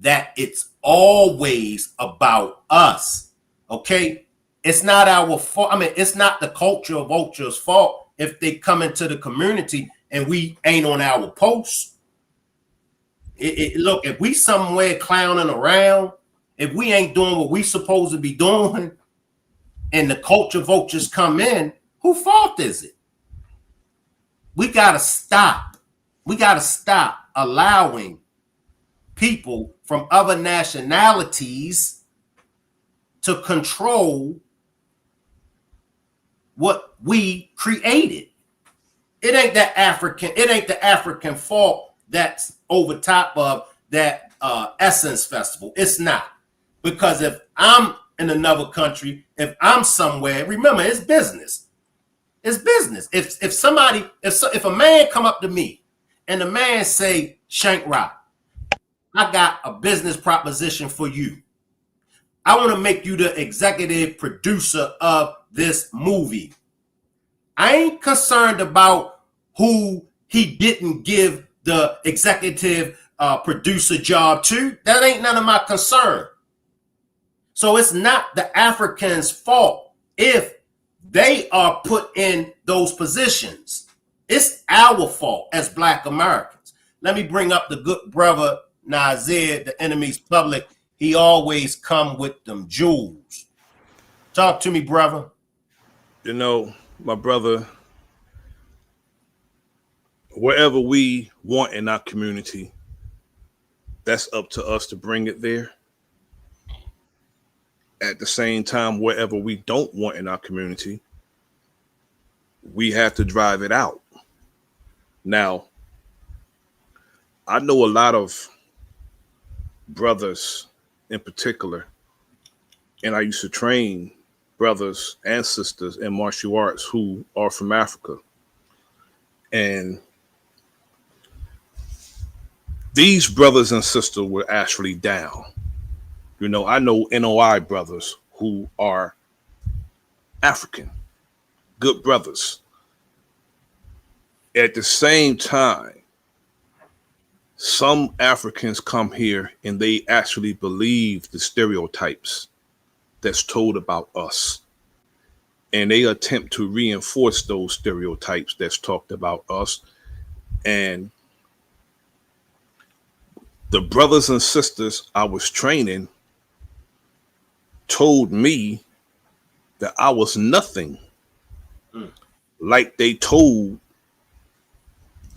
that it's always about us. Okay. It's not our fault. I mean, it's not the culture of vultures' fault if they come into the community and we ain't on our posts. Look, if we somewhere clowning around, if we ain't doing what we supposed to be doing, and the culture vultures come in, whose fault is it? We got to stop. We got to stop allowing people from other nationalities to control what we created. It ain't the African fault that's over top of that Essence Festival. It's not. Because if I'm in another country, if I'm somewhere, remember, it's business. It's business. If a man come up to me and the man say, Shank Rock, I got a business proposition for you. I want to make you the executive producer of this movie. I ain't concerned about who he didn't give the executive producer job to. That ain't none of my concern. So it's not the Africans' fault if they are put in those positions. It's our fault as Black Americans. Let me bring up the good brother Nazir, the enemy's public. He always come with them jewels. Talk to me, brother. You know, my brother, wherever we want in our community, that's up to us to bring it there. At the same time, wherever we don't want in our community, we have to drive it out. Now, I know a lot of brothers in particular, and I used to train brothers and sisters in martial arts who are from Africa. And these brothers and sisters were actually down. You know, I know NOI brothers who are African, good brothers. At the same time, some Africans come here and they actually believe the stereotypes that's told about us. And they attempt to reinforce those stereotypes that's talked about us. And the brothers and sisters I was training told me that I was nothing like they told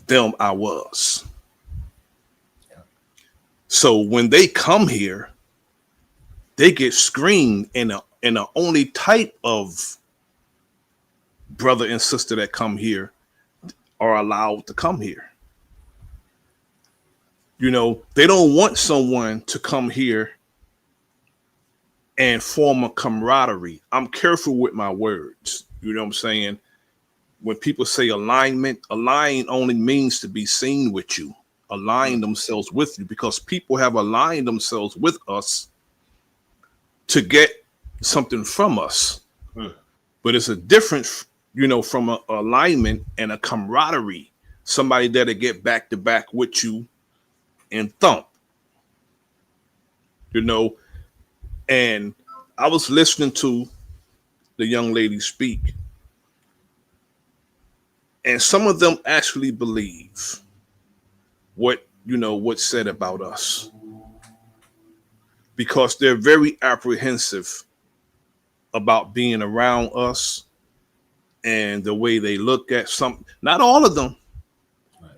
them I was. So when they come here, they get screened, and the only type of brother and sister that come here are allowed to come here. You know, they don't want someone to come here and form a camaraderie. I'm careful with my words. You know what I'm saying? When people say alignment, align only means to be seen with you, align themselves with you, because people have aligned themselves with us to get something from us. But it's a difference, you know, from a alignment and a camaraderie, somebody that'll get back to back with you and thump, you know. And I was listening to the young lady speak, and some of them actually believe what, you know, what's said about us, because they're very apprehensive about being around us and the way they look at some, not all of them, right.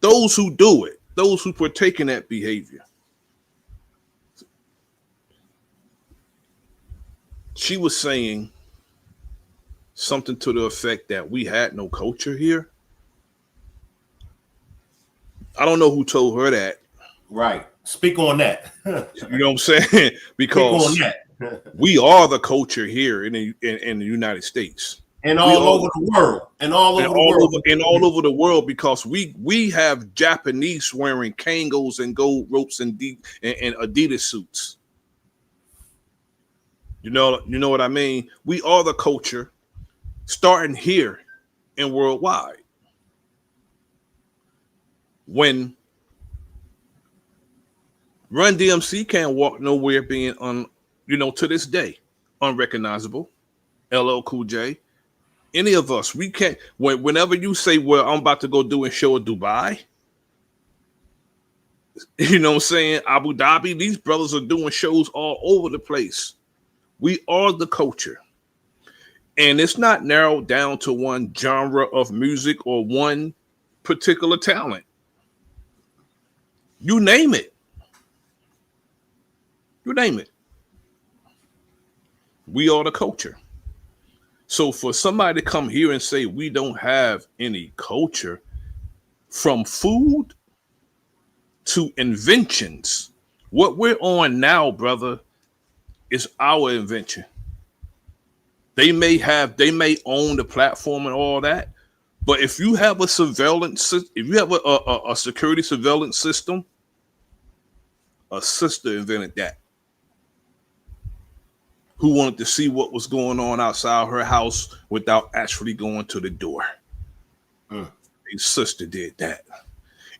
Those who do it, those who partake in that behavior. She was saying something to the effect that we had no culture here. I don't know who told her that. Right. Speak on that. You know what I'm saying? Because we are the culture here in the United States. And all over the world. And all over the world, because we have Japanese wearing Kangos and gold ropes and Adidas suits. You know what I mean? We are the culture, starting here and worldwide. When Run DMC can't walk nowhere being to this day, unrecognizable. LL Cool J, any of us, we can't. Whenever you say, well, I'm about to go do a show in Dubai, you know what I'm saying? Abu Dhabi, these brothers are doing shows all over the place. We are the culture. And it's not narrowed down to one genre of music or one particular talent. You name it. You name it. We are the culture. So for somebody to come here and say we don't have any culture, from food to inventions, what we're on now, brother, is our invention. They may own the platform and all that, but if you have a surveillance, if you have a security surveillance system, a sister invented that, who wanted to see what was going on outside her house without actually going to the door. His sister did that.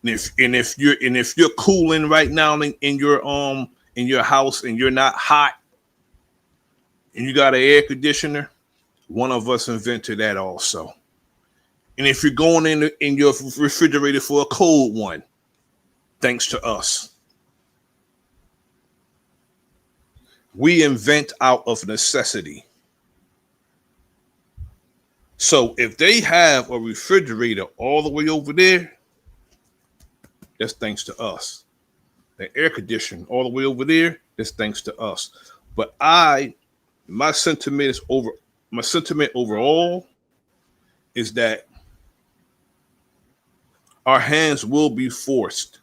And if you're cooling right now in your house and you're not hot and you got an air conditioner, one of us invented that also. And if you're going in your refrigerator for a cold one, thanks to us. We invent out of necessity. So if they have a refrigerator all the way over there, that's thanks to us. The air conditioning all the way over there, that's thanks to us. But my sentiment overall is that our hands will be forced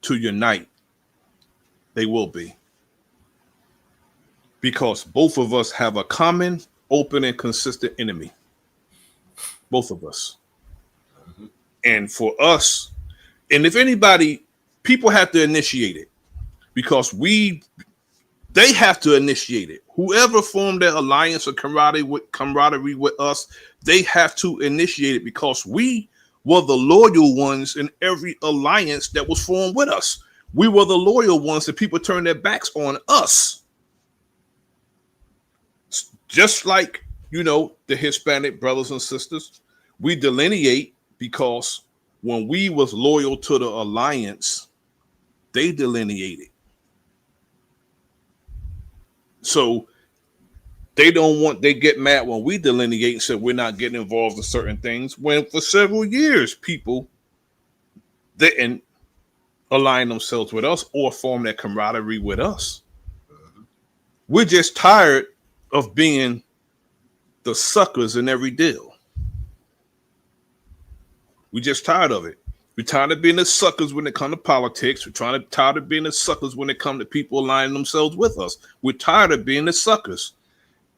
to unite. They will be. Because both of us have a common, open, and consistent enemy. Both of us. And for us, and if anybody, people have to initiate it, because they have to initiate it. Whoever formed that alliance or camaraderie with us, they have to initiate it, because we were the loyal ones in every alliance that was formed with us. We were the loyal ones that people turned their backs on us. Just like, the Hispanic brothers and sisters, we delineate because when we was loyal to the alliance, they delineated. So they get mad when we delineate and say we're not getting involved in certain things, when for several years people didn't align themselves with us or form that camaraderie with us. We're just tired of being the suckers in every deal. We're just tired of it. We're tired of being the suckers when it comes to politics. We're tired of being the suckers when it comes to people aligning themselves with us. We're tired of being the suckers.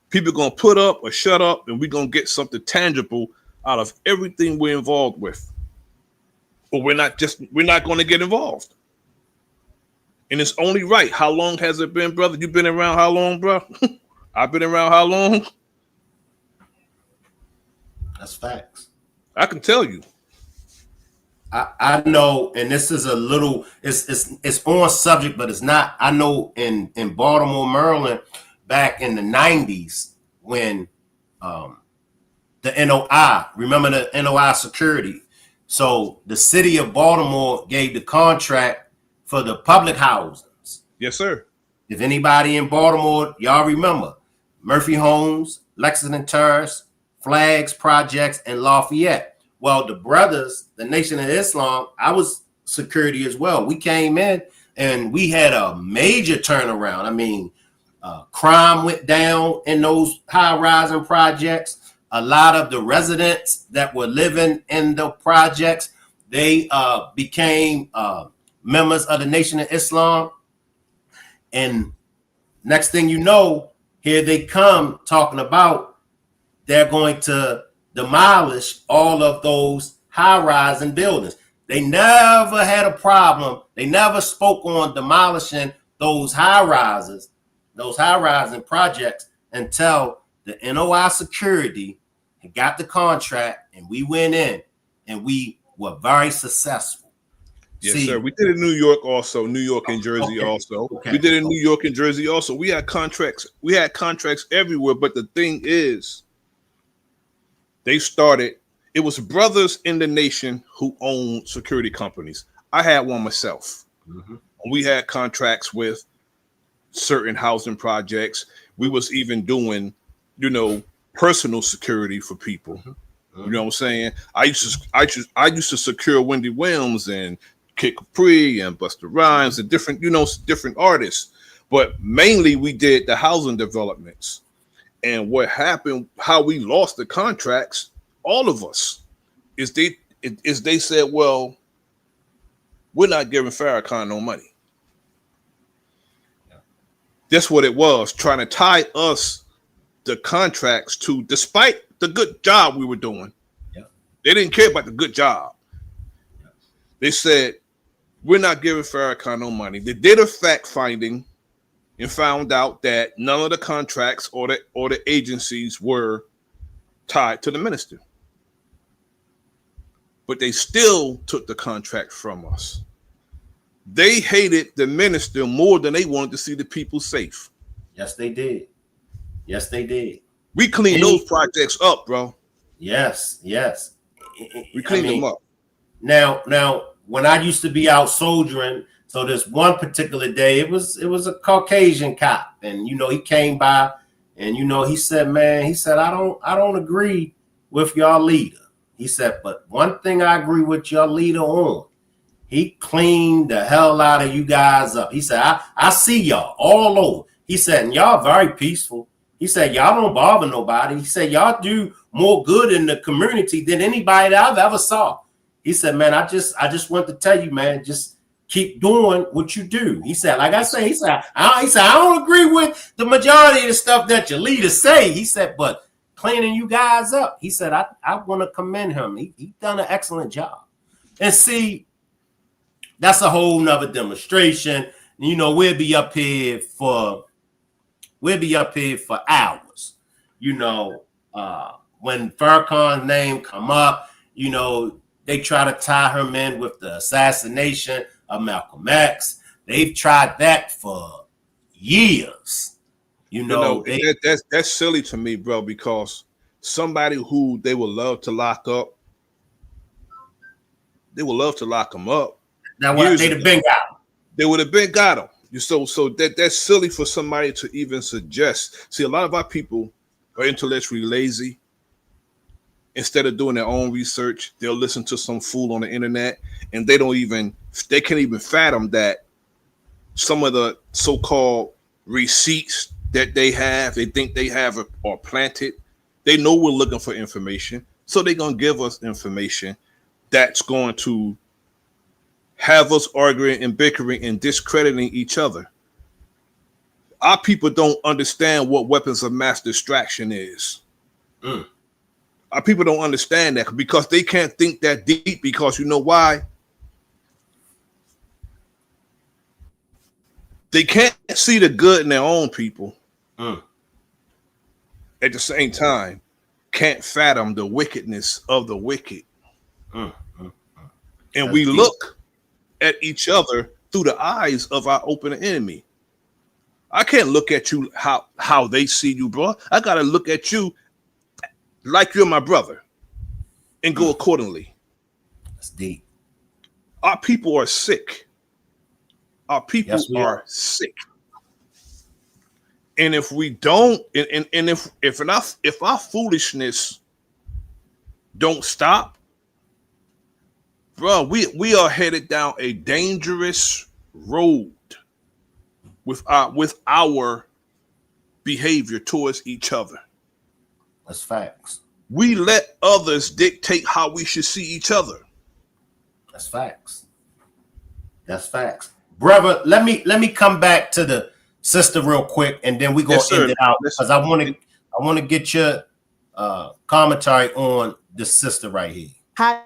People are going to put up or shut up, and we're going to get something tangible out of everything we're involved with. Or we're not going to get involved. And it's only right. How long has it been, brother? You've been around how long, bro? I've been around how long? That's facts. I can tell you. I know, and this is a little, it's on subject, but it's not. I know in Baltimore, Maryland, back in the 90s, when the NOI, remember the NOI security? So the city of Baltimore gave the contract for the public housings. Yes, sir. If anybody in Baltimore, y'all remember Murphy Homes, Lexington Terrace, Flags Projects, and Lafayette. Well, the brothers, the Nation of Islam, I was security as well. We came in and we had a major turnaround. I mean, crime went down in those high-rising projects. A lot of the residents that were living in the projects, they became members of the Nation of Islam. And next thing you know, here they come talking about they're going to demolish all of those high-rising buildings. They never had a problem. They never spoke on demolishing those high-rising projects until the NOI security had got the contract, and we went in and we were very successful. Yes, sir. We did it in New York also, New York and Jersey also. Okay. We did it in New York and Jersey also. We had contracts. We had contracts everywhere. But the thing is, it was brothers in the nation who owned security companies. I had one myself. Mm-hmm. We had contracts with certain housing projects. We was even doing, personal security for people. You know what I'm saying? I used to secure Wendy Williams and Kid Capri and Busta Rhymes and different artists. But mainly we did the housing developments. And what happened, how we lost the contracts, all of us, is they said, well, we're not giving Farrakhan no money. That's what it was, trying to tie us the contracts to, despite the good job we were doing. Yeah. They didn't care about the good job. Yeah. They said, we're not giving Farrakhan no money. They did a fact finding and found out that none of the contracts or the agencies were tied to the minister. But they still took the contract from us. They hated the minister more than they wanted to see the people safe. Yes, they did. Yes, they did. We cleaned those projects up, bro. Yes. We cleaned them up. Now, when I used to be out soldiering, so this one particular day, it was a Caucasian cop, and he came by, and he said, man, I don't agree with y'all leader. He said, but one thing I agree with your leader on, he cleaned the hell out of you guys up. He said, I see y'all all over. He said, and y'all very peaceful. He said, y'all don't bother nobody. He said, y'all do more good in the community than anybody that I've ever saw. He said, man, I just want to tell you, man, just keep doing what you do. He said, like I say, he said, I don't agree with the majority of the stuff that your leaders say. He said, but cleaning you guys up. He said, I want to commend him. He done an excellent job. And see, that's a whole nother demonstration. We'll be up here for hours. When Farrakhan's name come up, they try to tie him in with the assassination of Malcolm X. They've tried that for years. That's silly to me, bro, because somebody who they would love to lock up, they would love to lock him up. Now, what they'd have been got him. They would have been got him. So that's silly for somebody to even suggest. See, a lot of our people are intellectually lazy. Instead of doing their own research, they'll listen to some fool on the internet, and they can't even fathom that some of the so-called receipts that they think they have are planted. They know we're looking for information, so they're going to give us information that's going to have us arguing and bickering and discrediting each other. Our people don't understand what weapons of mass distraction is. Our people don't understand that because they can't think that deep, because you know why? They can't see the good in their own people. At the same time, can't fathom the wickedness of the wicked. And That's we deep. look at each other through the eyes of our open enemy. I can't look at you how they see you, bro. I got to look at you like you're my brother and go accordingly. That's deep. Our people are sick. Our people Yes, we are sick. And if we don't, and if our foolishness don't stop, bro, we are headed down a dangerous road with our behavior towards each other. That's facts. We let others dictate how we should see each other. That's facts. That's facts. Brother, let me come back to the sister real quick, and then we're gonna end it out, because I want to get your commentary on the sister right here. Had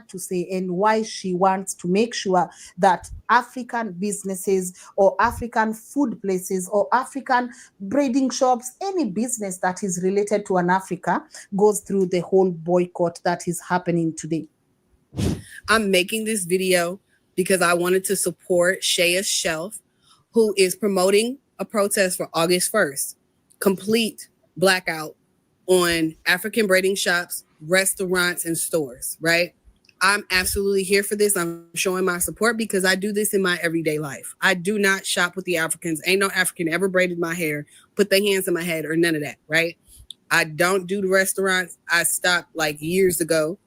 to say, and why she wants to make sure that African businesses or African food places or African braiding shops, any business that is related to an Africa, goes through the whole boycott that is happening today. I'm making this video because I wanted to support Shea Shelf, who is promoting a protest for August 1st. Complete blackout on African braiding shops, restaurants, and stores, right? I'm absolutely here for this. I'm showing my support because I do this in my everyday life. I do not shop with the Africans. Ain't no African ever braided my hair, put their hands in my head, or none of that, right? I don't do the restaurants. I stopped like years ago.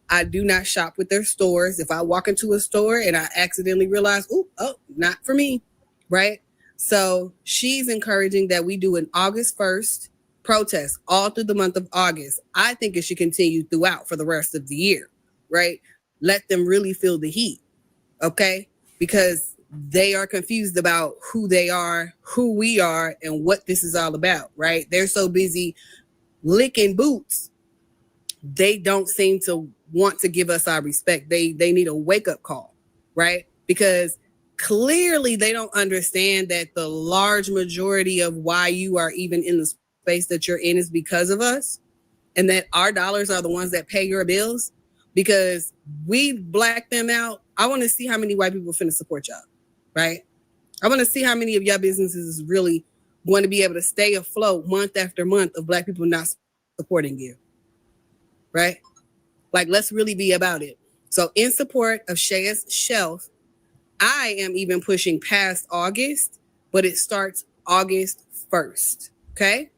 I do not shop with their stores. If I walk into a store and I accidentally realize, oh, not for me, right? So she's encouraging that we do an August 1st protest all through the month of August. I think it should continue throughout for the rest of the year, right? Let them really feel the heat, okay? Because they are confused about who they are, who we are, and what this is all about, right? They're so busy licking boots, they don't seem to want to give us our respect. They need a wake-up call, right? Because clearly they don't understand that the large majority of why you are even in the space that you're in is because of us, and that our dollars are the ones that pay your bills. Because we black them out. I want to see how many white people finna support y'all, right? I want to see how many of y'all businesses is really going to be able to stay afloat month after month of black people not supporting you, right? Like, let's really be about it. So in support of Shaya's Shelf, I am even pushing past August, but it starts August 1st, okay?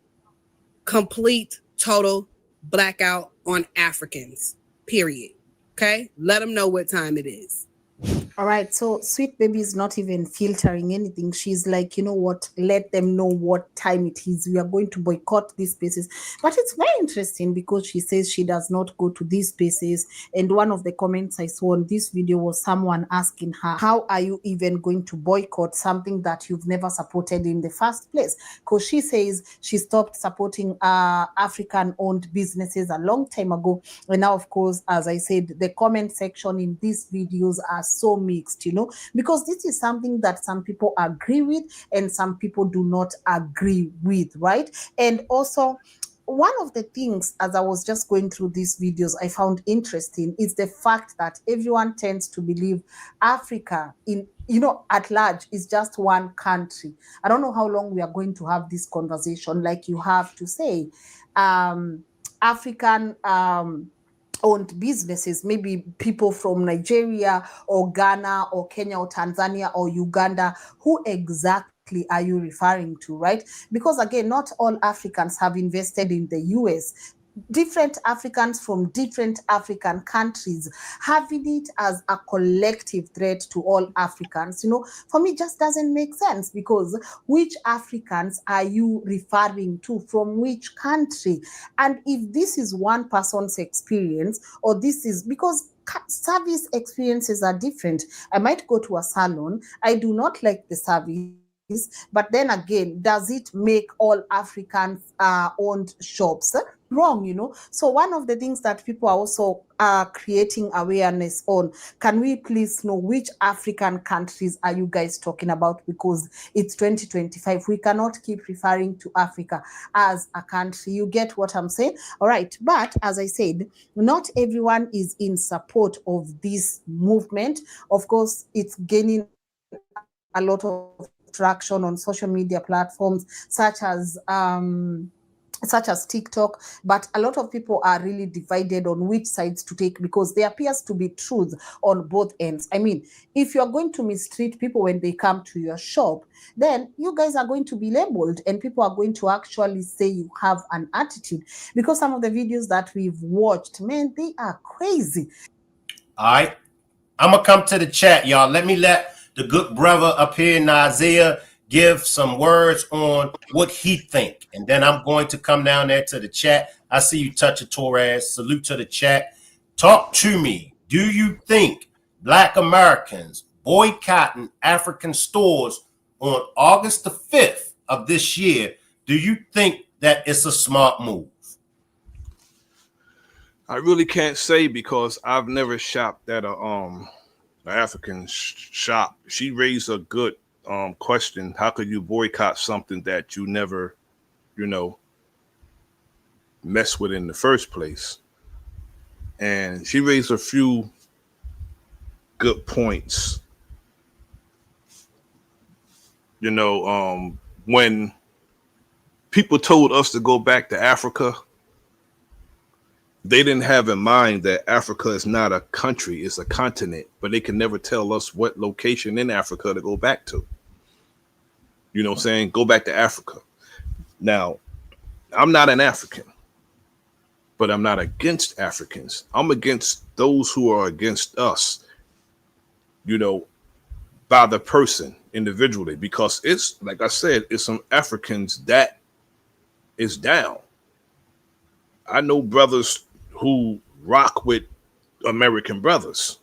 Complete, total blackout on Africans, period, okay? Let them know what time it is. All right, so Sweet Baby is not even filtering anything. She's like, you know what, let them know what time it is. We are going to boycott these spaces. But it's very interesting because she says she does not go to these spaces. And one of the comments I saw on this video was someone asking her, how are you even going to boycott something that you've never supported in the first place? Because she says she stopped supporting African-owned businesses a long time ago. And now, of course, as I said, the comment section in these videos are so mixed, you know, because this is something that some people agree with and some people do not agree with, right? And also, one of the things, as I was just going through these videos, I found interesting is the fact that everyone tends to believe Africa at large is just one country. I don't know how long we are going to have this conversation. Like, you have to say African owned businesses, maybe people from Nigeria or Ghana or Kenya or Tanzania or Uganda. Who exactly are you referring to, right? Because again, not all Africans have invested in the US. Different Africans from different African countries having it as a collective threat to all Africans, for me just doesn't make sense, because which Africans are you referring to, from which country? And if this is one person's experience, or this is because service experiences are different. I might go to a salon, I do not like the service, but then again, does it make all Africans owned shops wrong? So one of the things that people are also creating awareness on, can we please know which African countries are you guys talking about? Because it's 2025, we cannot keep referring to Africa as a country. You get what I'm saying? All right, but as I said, not everyone is in support of this movement. Of course, it's gaining a lot of traction on social media platforms such as TikTok, but a lot of people are really divided on which sides to take, because there appears to be truth on both ends. I mean, if you're going to mistreat people when they come to your shop, then you guys are going to be labeled and people are going to actually say you have an attitude, because some of the videos that we've watched, man, they are crazy. All right, I'm gonna come to the chat, y'all. Let the good brother up here, Nazia, give some words on what he think. And then I'm going to come down there to the chat. I see you, Touch of Torres. Salute to the chat. Talk to me. Do you think Black Americans boycotting African stores on August the 5th of this year, do you think that it's a smart move? I really can't say, because I've never shopped at an African shop. She raised a good question. How could you boycott something that you never, mess with in the first place? And she raised a few good points. When people told us to go back to Africa, they didn't have in mind that Africa is not a country, it's a continent, but they can never tell us what location in Africa to go back to. You know what I'm saying? Go back to Africa. Now, I'm not an African, but I'm not against Africans. I'm against those who are against us, you know, by the person individually, because it's like I said, it's some Africans that is down. I know brothers who rock with American brothers,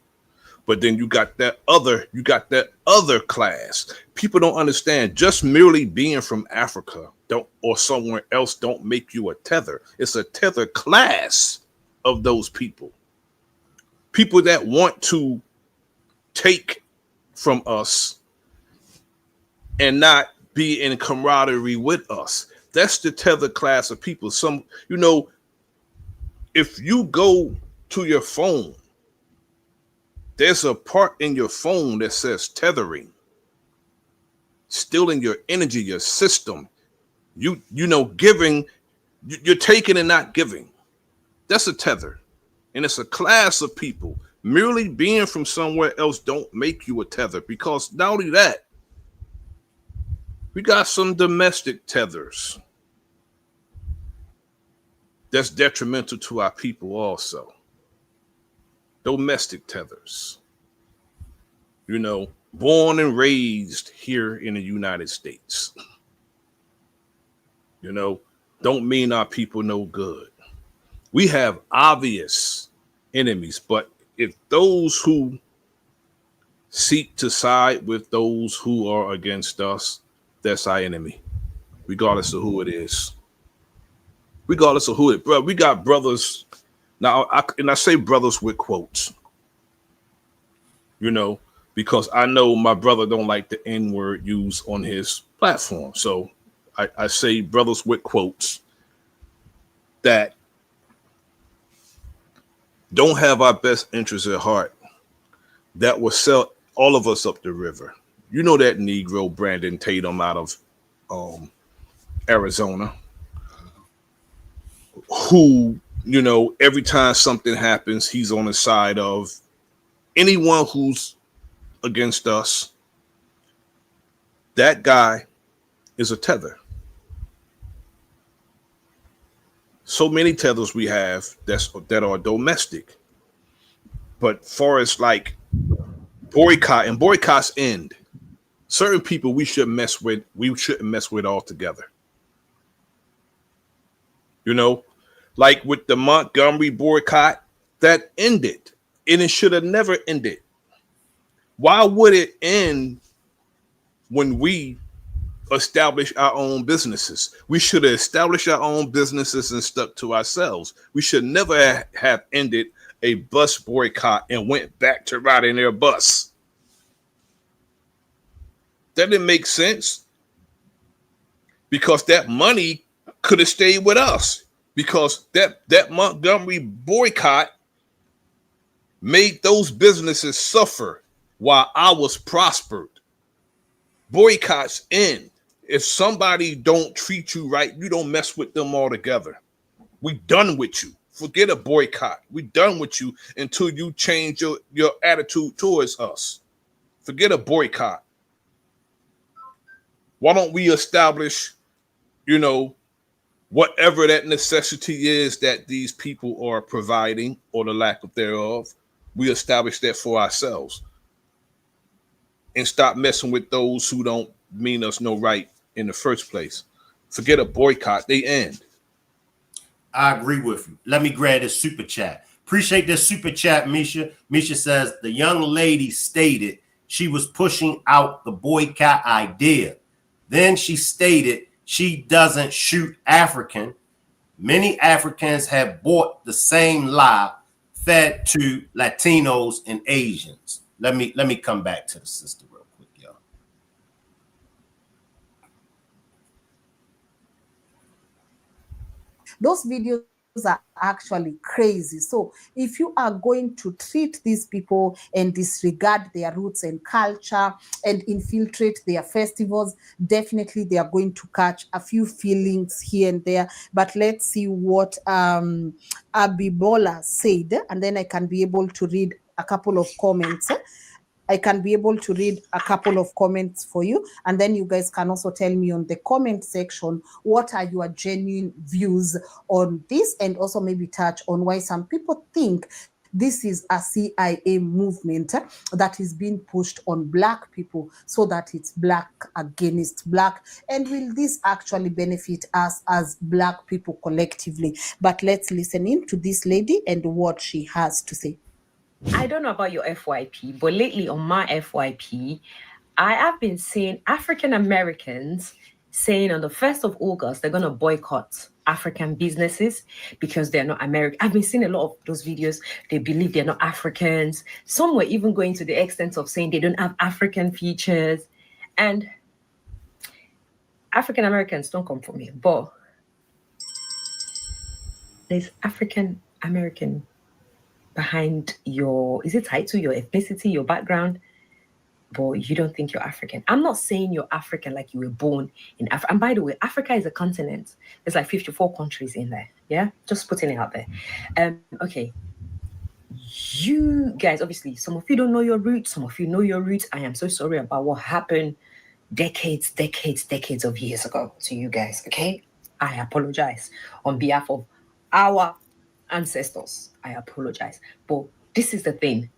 but then you got that other class. People don't understand just merely being from Africa don't or somewhere else don't make you a tether. It's a tether class of those people. People that want to take from us and not be in camaraderie with us. That's the tether class of people. Some, you know, if you go to your phone, there's a part in your phone that says tethering, stealing your energy, your system. You know, giving, you're taking and not giving. That's a tether. And it's a class of people. Merely being from somewhere else don't make you a tether, because not only that, we got some domestic tethers that's detrimental to our people also. Domestic tethers. You know, born and raised here in the United States. You know, don't mean our people no good. We have obvious enemies, but if those who seek to side with those who are against us, that's our enemy, regardless of who it is. Regardless of who it, bro, we got brothers now. I say brothers with quotes, you know, because I know my brother don't like the N word used on his platform, so I say brothers with quotes that don't have our best interests at heart, that will sell all of us up the river. You know that Negro Brandon Tatum out of Arizona, who, you know, every time something happens, he's on the side of anyone who's against us. That guy is a tether. So many tethers we have that are domestic. But far as like boycott and boycotts end, certain people we shouldn't mess with altogether. You know, like with the Montgomery boycott, that ended, and it should have never ended. Why would it end when we establish our own businesses? We should have established our own businesses and stuck to ourselves. We should never have ended a bus boycott and went back to riding their bus. That didn't make sense, because that money could have stayed with us, because that Montgomery boycott made those businesses suffer while ours prospered. Boycotts end. If somebody don't treat you right, you don't mess with them altogether. We done with you. Forget a boycott. We done with you until you change your attitude towards us. Forget a boycott. Why don't we establish, you know, whatever that necessity is that these people are providing, or the lack of thereof, we establish that for ourselves and stop messing with those who don't mean us no right in the first place. Forget a boycott, they end. I agree with you. Let me grab this super chat. Appreciate this super chat, Misha. Misha says the young lady stated she was pushing out the boycott idea. Then she stated she doesn't shoot African. Many Africans have bought the same lie fed to Latinos and Asians. Let me come back to the sister real quick, y'all. Those videos are actually crazy. So if you are going to treat these people and disregard their roots and culture and infiltrate their festivals, definitely they are going to catch a few feelings here and there. But let's see what Abibola said, and then I can be able to read a couple of comments. I can be able to read a couple of comments for you, and then you guys can also tell me on the comment section what are your genuine views on this, and also maybe touch on why some people think this is a CIA movement that is being pushed on Black people so that it's Black against Black. And will this actually benefit us as Black people collectively? But let's listen in to this lady and what she has to say. I don't know about your FYP, but lately on my FYP, I have been seeing African Americans saying on the 1st of August, they're going to boycott African businesses because they're not American. I've been seeing a lot of those videos. They believe they're not Africans. Some were even going to the extent of saying they don't have African features. And African Americans don't come from me, but there's African American behind your, is it tied to your ethnicity, your background? But you don't think you're African. I'm not saying you're African like you were born in Africa. And by the way, Africa is a continent. There's like 54 countries in there. Yeah, just putting it out there. Okay. You guys, obviously, some of you don't know your roots. Some of you know your roots. I am so sorry about what happened decades of years ago to you guys. Okay, I apologize on behalf of our ancestors. I apologize. But this is the thing.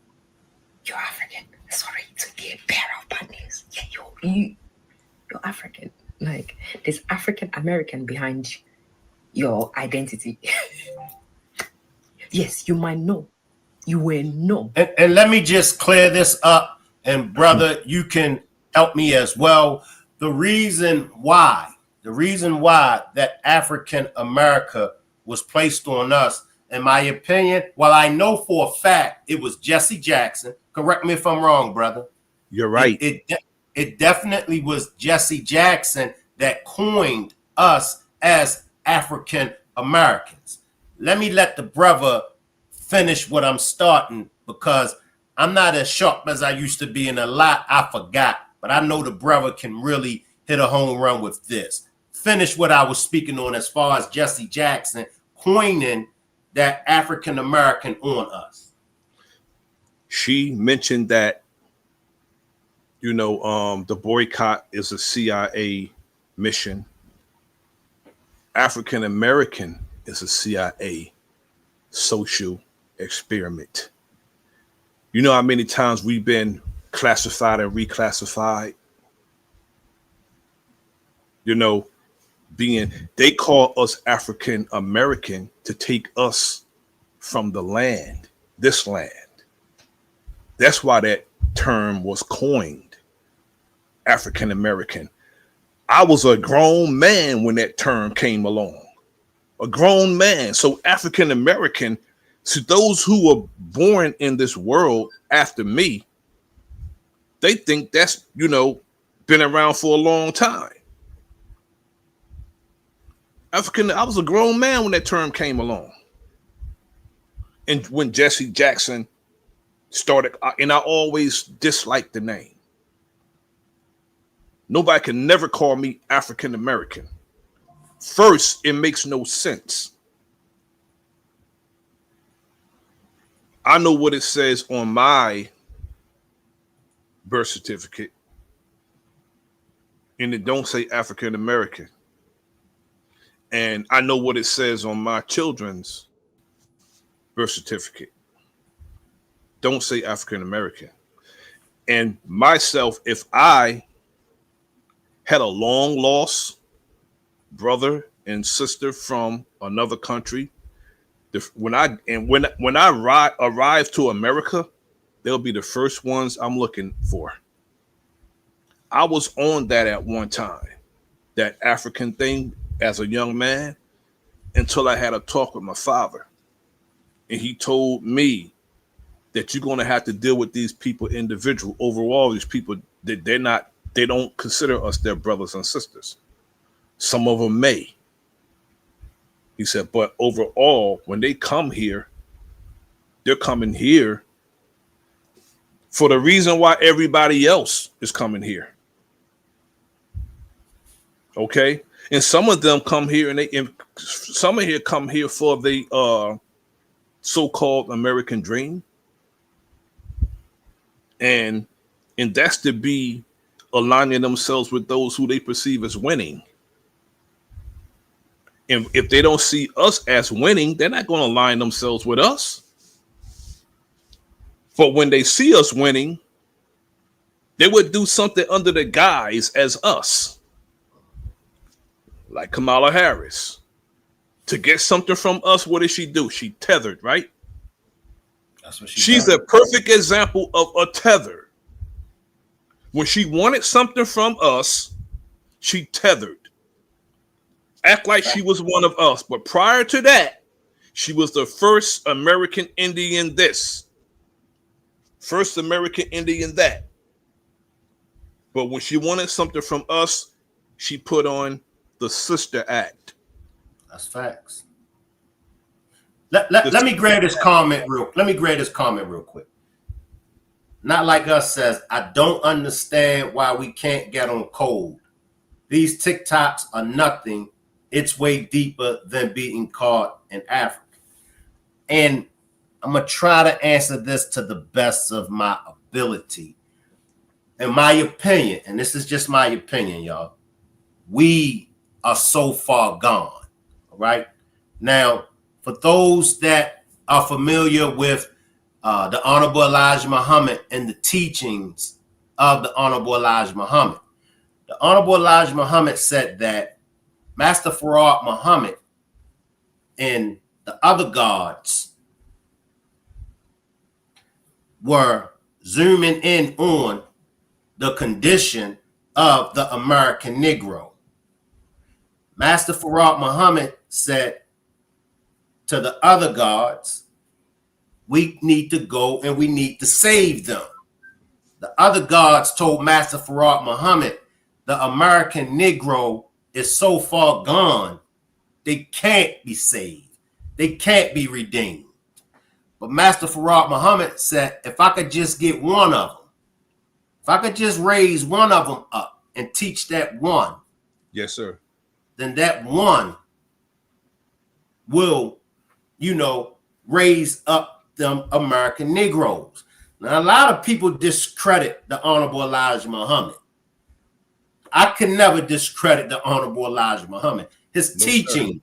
You're African. Sorry to be a bearer of bad news. Yeah, you're African. Like, there's African American behind your identity. Yes, you might know. You will know. And let me just clear this up. And brother, you can help me as well. The reason why that African America was placed on us, in my opinion, well, I know for a fact it was Jesse Jackson. Correct me if I'm wrong, brother. You're right. It definitely was Jesse Jackson that coined us as African Americans. Let me let the brother finish what I'm starting, because I'm not as sharp as I used to be, and a lot I forgot. But I know the brother can really hit a home run with this. Finish what I was speaking on as far as Jesse Jackson coining that African American on us. She mentioned that, the boycott is a CIA mission. African American is a CIA social experiment. You know how many times we've been classified and reclassified? They call us African American to take us from the land, this land. That's why that term was coined, African American. I was a grown man when that term came along, a grown man. So African American, to those who were born in this world after me, they think that's, been around for a long time. I was a grown man when that term came along. And when Jesse Jackson started, and I always disliked the name. Nobody can never call me African American. First, it makes no sense. I know what it says on my birth certificate, and it don't say African American. And I know what it says on my children's birth certificate. Don't say African American. And myself, if I had a long lost brother and sister from another country, when I arrive to America, they'll be the first ones I'm looking for. I was on that at one time, that African thing as a young man, until I had a talk with my father. And he told me that you're going to have to deal with these people individual. Overall, these people, they don't consider us their brothers and sisters. Some of them may. He said, but overall, when they come here, they're coming here for the reason why everybody else is coming here. Okay? And some of them come here, and some of here come here for the so-called American dream. And And that's to be aligning themselves with those who they perceive as winning. And if they don't see us as winning, they're not going to align themselves with us. But when they see us winning, they would do something under the guise as us. Like Kamala Harris. To get something from us, what did she do? She tethered, right? That's what She's done. a perfect example of a tether. When she wanted something from us, she tethered. Act like she was one of us. But prior to that, she was the first American Indian this. First American Indian that. But when she wanted something from us, she put on the Sister Act. That's facts. Let me grab this comment real. Let me grab this comment real quick. Not like us says, I don't understand why we can't get on code. These TikToks are nothing. It's way deeper than being caught in Africa. And I'm going to try to answer this to the best of my ability. In my opinion, and this is just my opinion, y'all, we are so far gone. All right. Now, for those that are familiar with the Honorable Elijah Muhammad and the teachings of the Honorable Elijah Muhammad, the Honorable Elijah Muhammad said that Master Farad Muhammad and the other gods were zooming in on the condition of the American Negro. Master Farad Muhammad said to the other gods, we need to go and we need to save them. The other gods told Master Farad Muhammad, the American Negro is so far gone, they can't be saved. They can't be redeemed. But Master Farad Muhammad said, if I could just get one of them, if I could just raise one of them up and teach that one, yes, sir, then that one will, raise up them American Negroes. Now, a lot of people discredit the Honorable Elijah Muhammad. I can never discredit the Honorable Elijah Muhammad. His teachings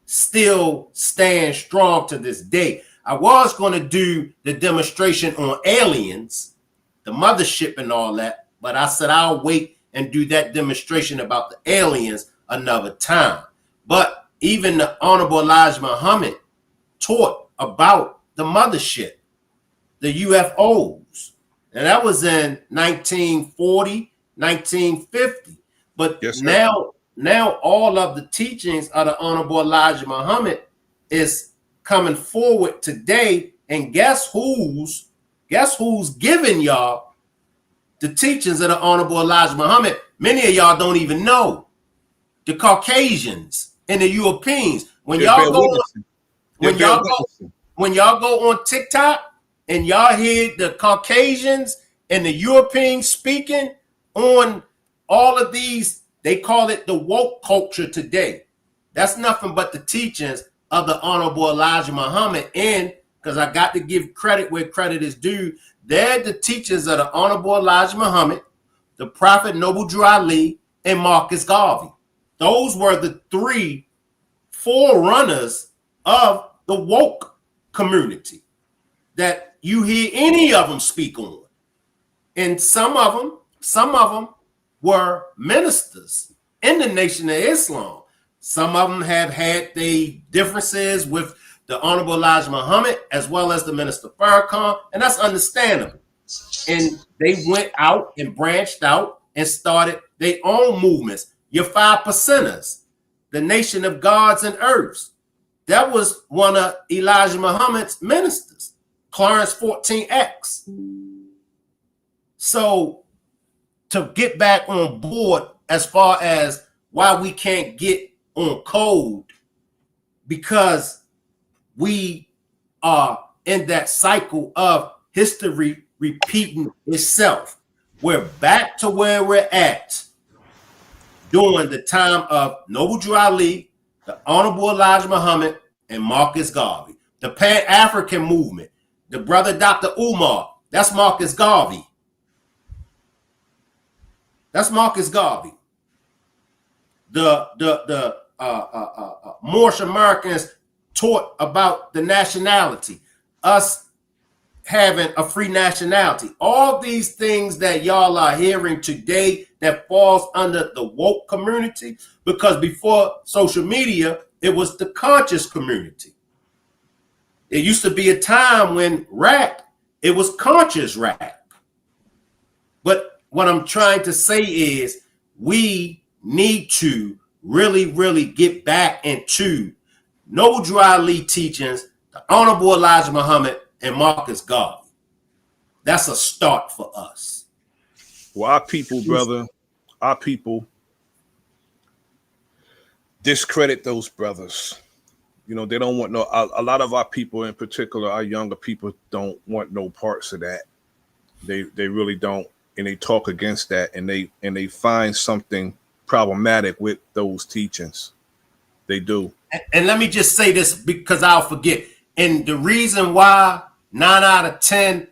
still stand strong to this day. I was going to do the demonstration on aliens, the mothership and all that, but I said I'll wait and do that demonstration about the aliens another time. But even the Honorable Elijah Muhammad taught about the mothership, the UFOs. And that was in 1940, 1950. But yes, now all of the teachings of the Honorable Elijah Muhammad is coming forward today. And guess who's giving y'all the teachings of the Honorable Elijah Muhammad? Many of y'all don't even know. The Caucasians and the Europeans. When y'all go on TikTok and y'all hear the Caucasians and the Europeans speaking on all of these, they call it the woke culture today. That's nothing but the teachings of the Honorable Elijah Muhammad. And because I got to give credit where credit is due, they're the teachers of the Honorable Elijah Muhammad, the Prophet Noble Drew Ali, and Marcus Garvey. Those were the three forerunners of the woke community that you hear any of them speak on. And some of them were ministers in the Nation of Islam. Some of them have had their differences with the Honorable Elijah Muhammad as well as the Minister Farrakhan, and that's understandable. And they went out and branched out and started their own movements. Your 5%ers, the Nation of Gods and Earths. That was one of Elijah Muhammad's ministers, Clarence 14X. So to get back on board as far as why we can't get on code, because we are in that cycle of history repeating itself. We're back to where we're at during the time of Noble Drew Ali, the Honorable Elijah Muhammad, and Marcus Garvey. The Pan-African movement, the brother Dr. Umar, That's Marcus Garvey. That's Marcus Garvey. The Moorish Americans taught about the nationality, us having a free nationality. All these things that y'all are hearing today that falls under the woke community, because before social media, it was the conscious community. It used to be a time when rap, it was conscious rap. But what I'm trying to say is we need to really get back into Noble Drew Ali teachings, the Honorable Elijah Muhammad, and Marcus Garvey. That's a start for us. Well, our people, brother, our people discredit those brothers. You know, they don't want no, a lot of our people in particular, our younger people don't want no parts of that. They really don't. And they talk against that, and they find something problematic with those teachings. They do. And let me just say this because I'll forget. And the reason why 9 out of 10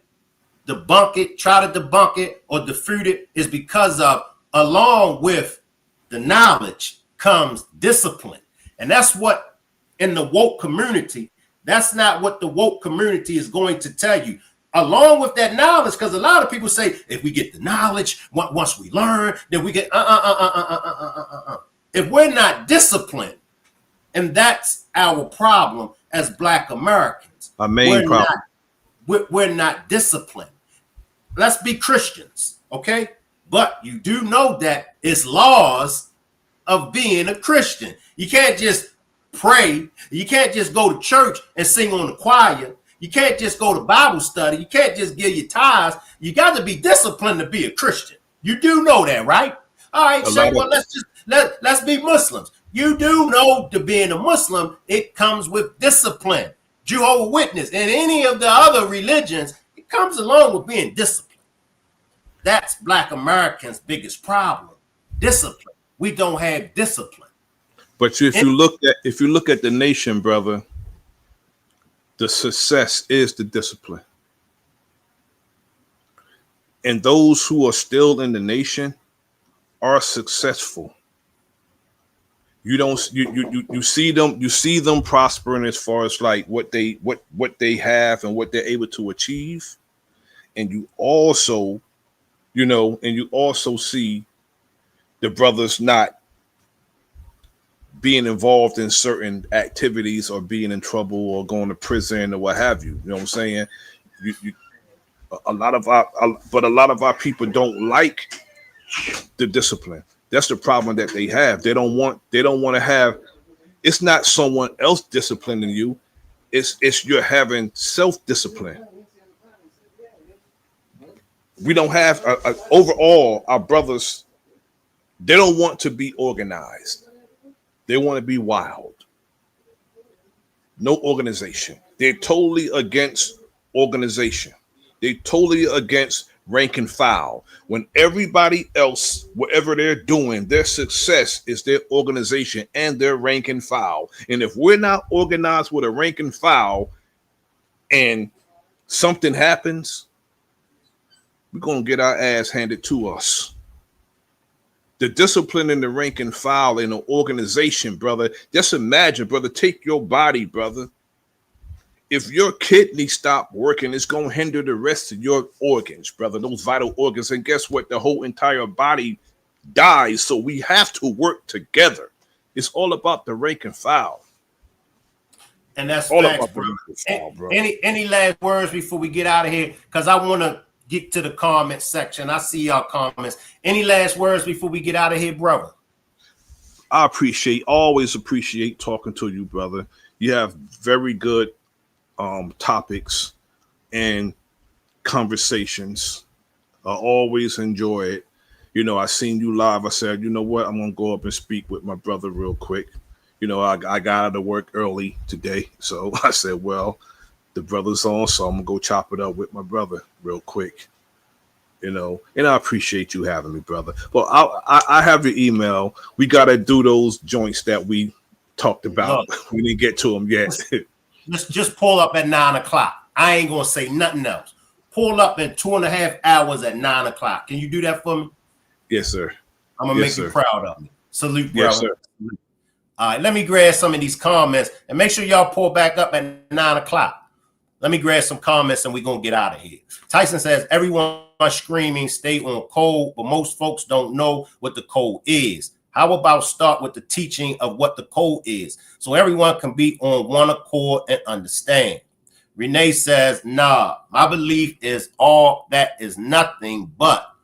debunk it, try to debunk it or defute it is because of, along with the knowledge comes discipline. And that's what in the woke community, that's not what the woke community is going to tell you. Along with that knowledge, because a lot of people say, if we get the knowledge, once we learn, then we get If we're not disciplined, and that's our problem as Black Americans. Our main problem. We're not disciplined. Let's be Christians, okay? But you do know that it's laws of being a Christian. You can't just pray. You can't just go to church and sing on the choir. You can't just go to Bible study. You can't just give your tithes. You got to be disciplined to be a Christian. You do know that, right? All right, Shay, well, let's be Muslims. You do know to being a Muslim, it comes with discipline. Jehovah's Witness and any of the other religions, it comes along with being disciplined. That's Black Americans' biggest problem. Discipline. We don't have discipline. But if you look at the nation, brother, the success is the discipline. And those who are still in the nation are successful. You see them prospering as far as like what they have and what they're able to achieve. And you also, see the brothers not being involved in certain activities or being in trouble or going to prison or what have you. You know what I'm saying? A lot of our people don't like the discipline. That's the problem that they have. They don't want to have. It's not someone else disciplining you. It's you're having self-discipline. We don't have overall our brothers. They don't want to be organized. They want to be wild. No organization. They're totally against organization. They're totally against rank and file. When everybody else, whatever they're doing, their success is their organization and their rank and file. And if we're not organized with a rank and file and something happens, we're going to get our ass handed to us. The discipline in the rank and file in an organization, brother. Just imagine, brother, take your body, brother. If your kidney stop working, it's going to hinder the rest of your organs, brother, those vital organs. And guess what? The whole entire body dies. So we have to work together. It's all about the rank and file. And that's all facts, about the rank and file, bro. Any last words before we get out of here? Because I want to get to the comment section. I see y'all comments. Any last words before we get out of here, brother? I always appreciate talking to you, brother. You have very good topics and conversations. I always enjoy it. I seen you live. I said, you know what? I'm gonna go up and speak with my brother real quick. I got out of work early today, so I said, well, the brother's on, so I'm gonna go chop it up with my brother real quick. And I appreciate you having me, brother. Well, I have your email. We gotta do those joints that we talked about. Look, we didn't get to them yet. Let's just pull up at 9 o'clock. I ain't gonna say nothing else. pull up in 2.5 hours at 9 o'clock. Can you do that for me? Yes, sir. I'm gonna make you proud of me. Salute, brother. Yes, sir. All right, let me grab some of these comments and make sure y'all pull back up at 9 o'clock. Let me grab some comments and we're going to get out of here. Tyson says, everyone screaming stay on code, but most folks don't know what the code is. How about start with the teaching of what the code is so everyone can be on one accord and understand? Renee says, nah, my belief is all that is nothing but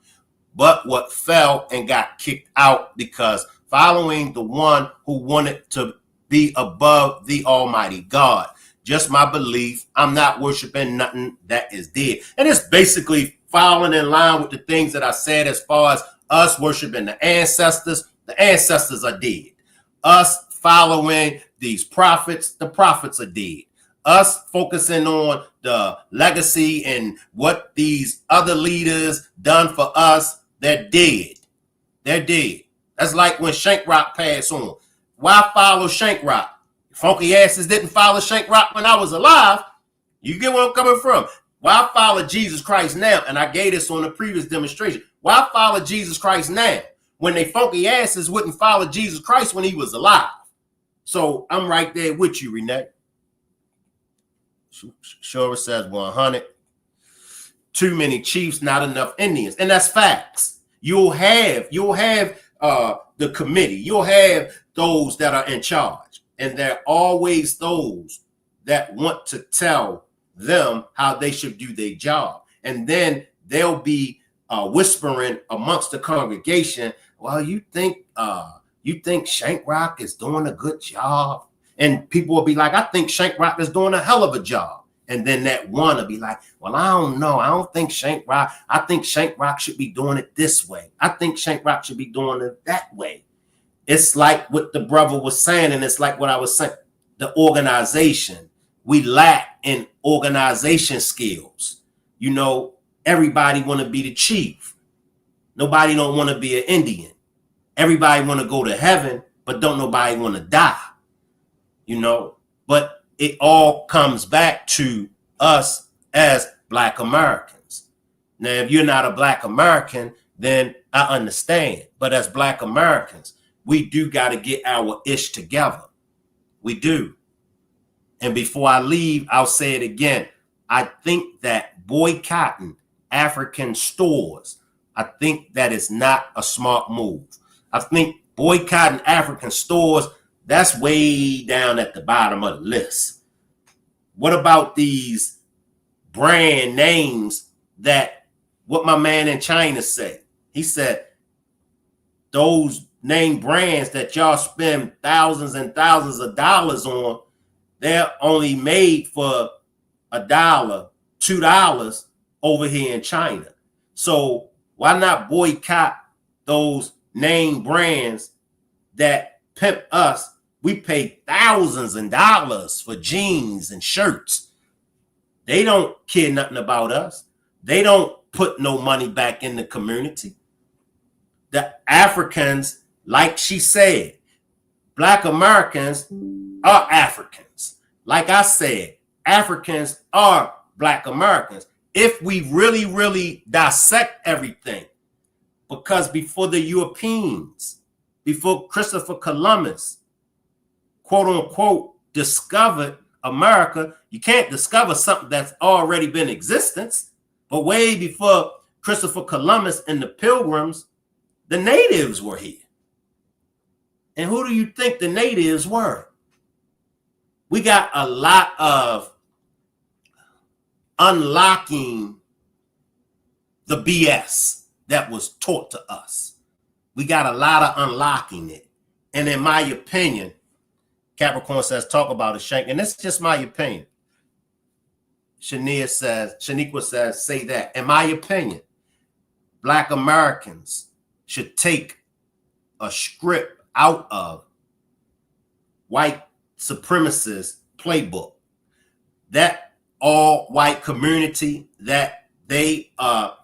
what fell and got kicked out because following the one who wanted to be above the Almighty God. Just my belief. I'm not worshiping nothing that is dead. And it's basically following in line with the things that I said as far as us worshiping the ancestors. The ancestors are dead. Us following these prophets, the prophets are dead. Us focusing on the legacy and what these other leaders done for us, they're dead. They're dead. That's like when Shank Rock passed on. Why follow Shank Rock? Funky asses didn't follow Shank Rock when I was alive. You get where I'm coming from? Why follow Jesus Christ now? And I gave this on the previous demonstration. Why follow Jesus Christ now when they funky asses wouldn't follow Jesus Christ when he was alive? So I'm right there with you, Renee. Shora says 100. Too many chiefs, not enough Indians. And that's facts. You'll have the committee. You'll have those that are in charge. And there are always those that want to tell them how they should do their job. And then they'll be whispering amongst the congregation, well, you think Shank Rock is doing a good job? And people will be like, I think Shank Rock is doing a hell of a job. And then that one will be like, well, I don't know. I don't think Shank Rock. I think Shank Rock should be doing it this way. I think Shank Rock should be doing it that way. It's like what the brother was saying, and it's like what I was saying. The organization. We lack in organization skills. You know, everybody want to be the chief. Nobody don't want to be an Indian. Everybody want to go to heaven, but don't nobody want to die. You know, but it all comes back to us as Black Americans. Now, if you're not a Black American, then I understand. But as Black Americans, we do got to get our ish together. We do. And before I leave, I'll say it again. I think that boycotting African stores, I think that is not a smart move. I think boycotting African stores, that's way down at the bottom of the list. What about these brand names that what my man in China said? He said, those name brands that y'all spend thousands and thousands of dollars on, they're only made for $1, $2 over here in China. So why not boycott those name brands that pimp us? We pay thousands of dollars for jeans and shirts. They don't care nothing about us. They don't put no money back in the community. The Africans, like she said, Black Americans are Africans. Like I said, Africans are Black Americans. If we really, really dissect everything, because before the Europeans, before Christopher Columbus, quote unquote, discovered America, you can't discover something that's already been in existence. But way before Christopher Columbus and the Pilgrims, the natives were here. And who do you think the natives were? We got a lot of unlocking the BS that was taught to us. We got a lot of unlocking it. And in my opinion, Capricorn says, talk about a Shank. And that's just my opinion. Shaniqua says, say that. In my opinion, Black Americans should take a script out of white supremacist playbook. That all white community that they are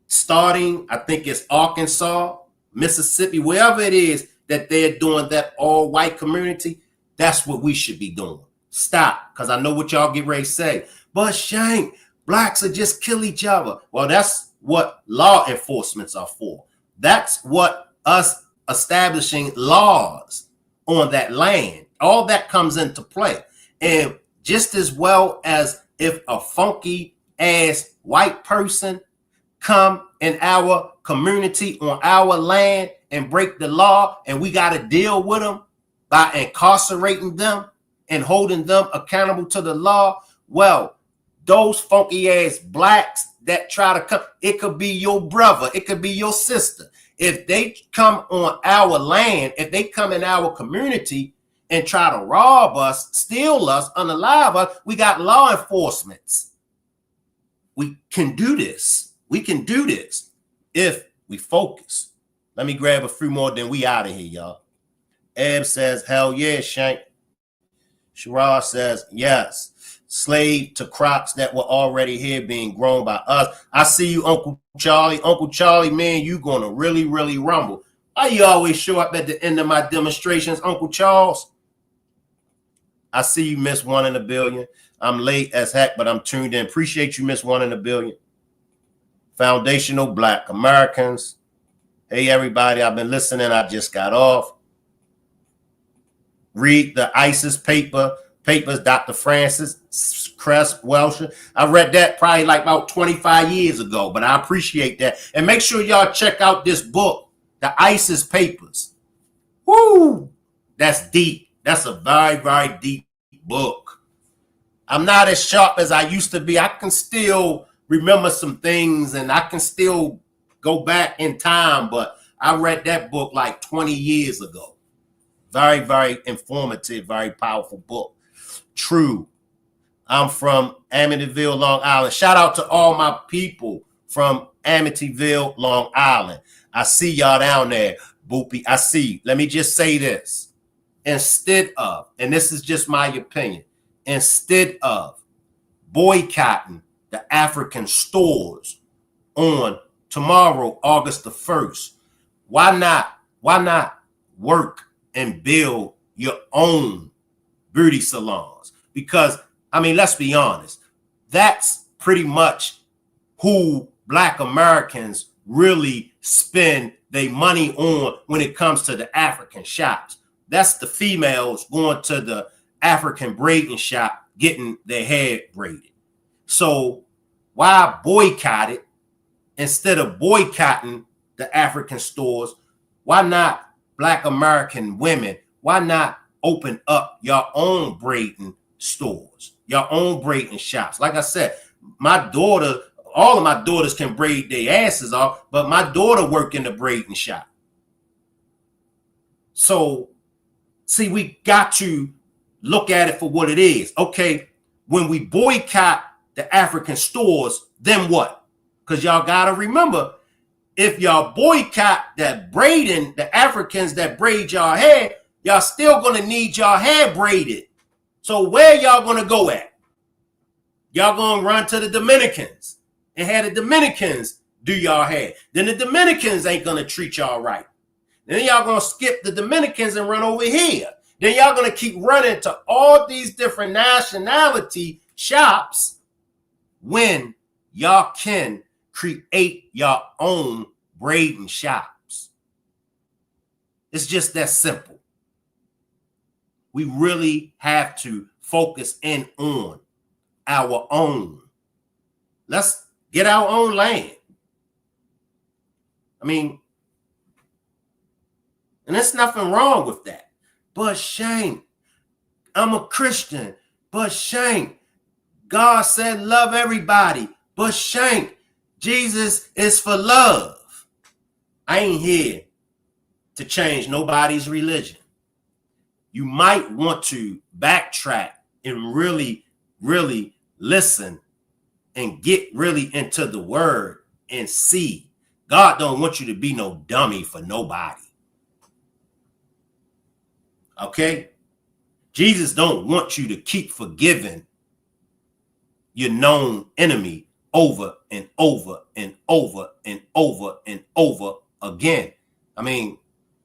starting, I think it's Arkansas, Mississippi, wherever it is that they're doing that all white community, that's what we should be doing. Stop, because I know what y'all get ready to say. But Shank, blacks will just kill each other. Well, that's what law enforcements are for. That's what us establishing laws on that land, all that comes into play. And just as well as if a funky ass white person come in our community on our land and break the law, and we got to deal with them by incarcerating them and holding them accountable to the law. Well, those funky ass blacks that try to come, it could be your brother, it could be your sister. If they come on our land, if they come in our community and try to rob us, steal us, unalive us, we got law enforcements. We can do this. We can do this if we focus. Let me grab a few more, then we out of here, y'all. Eb says, hell yeah, Shank. Shiraz says, yes. Slave to crops that were already here being grown by us. I see you, Uncle Charlie. Uncle Charlie, man, you gonna really, really rumble. Why you always show up at the end of my demonstrations, Uncle Charles? I see you, Miss 1 in a billion. I'm late as heck, but I'm tuned in. Appreciate you, Miss 1 in a billion. Foundational Black Americans. Hey, everybody, I've been listening. I just got off. Read the ISIS papers, Dr. Francis Cress Welcher. I read that probably like about 25 years ago, but I appreciate that. And make sure y'all check out this book, the ISIS papers. Woo! That's deep. That's a very, very deep book. I'm not as sharp as I used to be. I can still remember some things and I can still go back in time, but I read that book like 20 years ago. Very, very informative, very powerful book. True. I'm from Amityville, Long Island. Shout out to all my people from Amityville, Long Island. I see y'all down there, Boopy. I see you. Let me just say this. Instead of, and this is just my opinion, instead of boycotting the African stores on tomorrow, August the 1st, why not work and build your own beauty salons? Because, I mean, let's be honest, that's pretty much who Black Americans really spend their money on when it comes to the African shops. That's the females going to the African braiding shop, getting their hair braided. So why boycott it instead of boycotting the African stores? Why not Black American women? Why not open up your own braiding stores, your own braiding shops? Like I said, my daughter, all of my daughters can braid their asses off, but my daughter work in the braiding shop. So, see, we got to look at it for what it is. Okay, when we boycott the African stores, then what? Because y'all got to remember, if y'all boycott that braiding, the Africans that braid y'all hair, y'all still going to need y'all hair braided. So where y'all going to go at? Y'all going to run to the Dominicans and have the Dominicans do y'all hair. Then the Dominicans ain't going to treat y'all right. Then y'all going to skip the Dominicans and run over here. Then y'all going to keep running to all these different nationality shops when y'all can create your own braiding shops. It's just that simple. We really have to focus in on our own. Let's get our own land. I mean, and there's nothing wrong with that. But Shane, I'm a Christian. But Shane, God said love everybody. But Shane, Jesus is for love. I ain't here to change nobody's religion. You might want to backtrack and really, really listen and get really into the word and see. God don't want you to be no dummy for nobody. Okay? Jesus don't want you to keep forgiving your known enemy over and over and over and over and over again. I mean,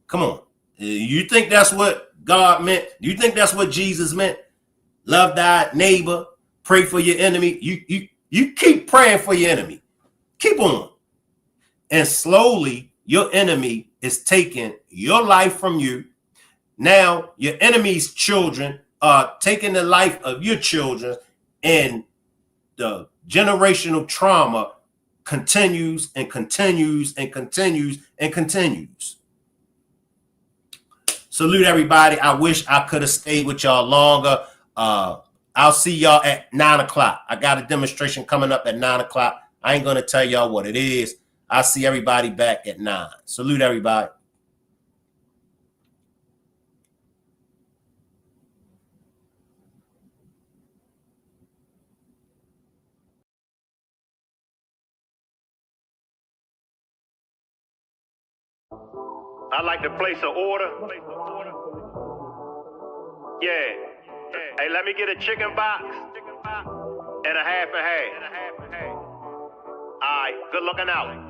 come on. You think that's what God meant? Do you think that's what Jesus meant? Love thy neighbor, pray for your enemy. You keep praying for your enemy. Keep on. And slowly, your enemy is taking your life from you. Now, your enemy's children are taking the life of your children, and the generational trauma continues and continues and continues and continues. Salute everybody. I wish I could have stayed with y'all longer. I'll see y'all at 9 o'clock. I got a demonstration coming up at 9 o'clock. I ain't going to tell y'all what it is. I'll see everybody back at 9. Salute everybody. I'd like to place an order. Yeah. Hey, let me get a chicken box and a half and half. All right, good looking out.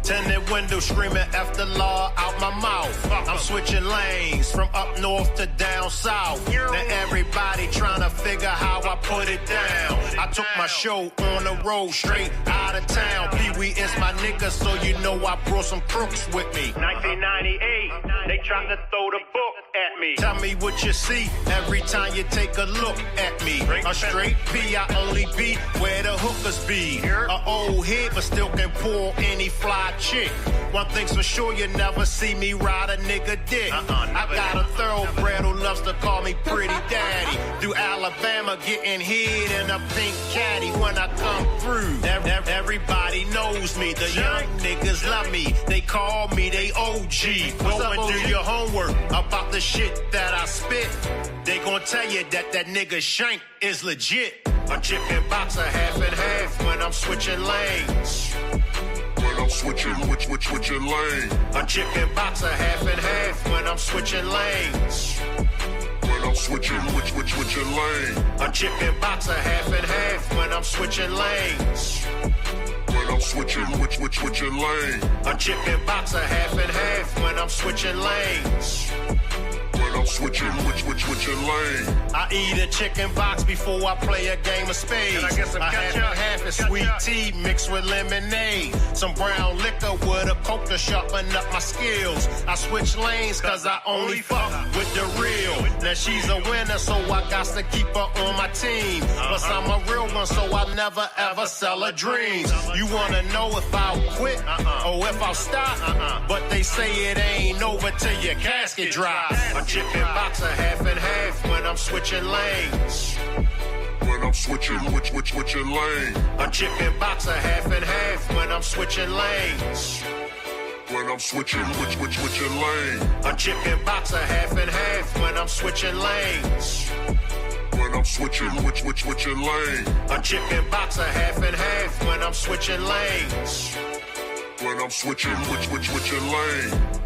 Tinted window screaming after law out my mouth. I'm switching lanes from up north to down south. Now everybody trying to figure how I put it down. I took my show on the road straight out of town. Pee-wee is my nigga, so you know I brought some crooks with me. 1998, they trying to throw the book at me. Tell me what you see every time you take a look at me. A straight P, I only be where the hookers be. A old head, but still can pull any fly chick. One thing's for sure, you never see me ride a nigga dick. I got a thoroughbred who loves to call me pretty daddy. Through Alabama, getting hit in a pink caddy when I come through. Everybody knows me, the young niggas love me. They call me they OG. Go and do your homework about the shit that I spit. They gon' tell you that that nigga Shank is legit. A chicken box a half and half when I'm switching lanes. When I'm switching lanes. A chicken box a half and half when I'm switching lanes. When I'm switching lanes. A chicken box a half and half when I'm switching lanes. When I'm switching lanes. A chicken box a half and half when I'm switching lanes. When I'm switching lanes. I eat a chicken box before I play a game of spades. Can I get some ketchup? A half is sweet tea mixed with lemonade. Some brown liquor with a Coke to sharpen up my skills. I switch lanes cause I only fuck with the real. Now she's a winner, so I got to keep her on my team. Plus I'm a real one, so I never ever sell her dreams. You wanna know if I'll quit or if I'll stop? But they say it ain't over till your casket drops. A chicken box a half and half when I'm switching lanes. When I'm switching lanes. A chicken box a half and half when I'm switching lanes. When I'm switching lanes. A chicken box a half and half when I'm switching lanes. When I'm switching lanes. A chicken box a half and half when I'm switching lanes. When I'm switching lanes.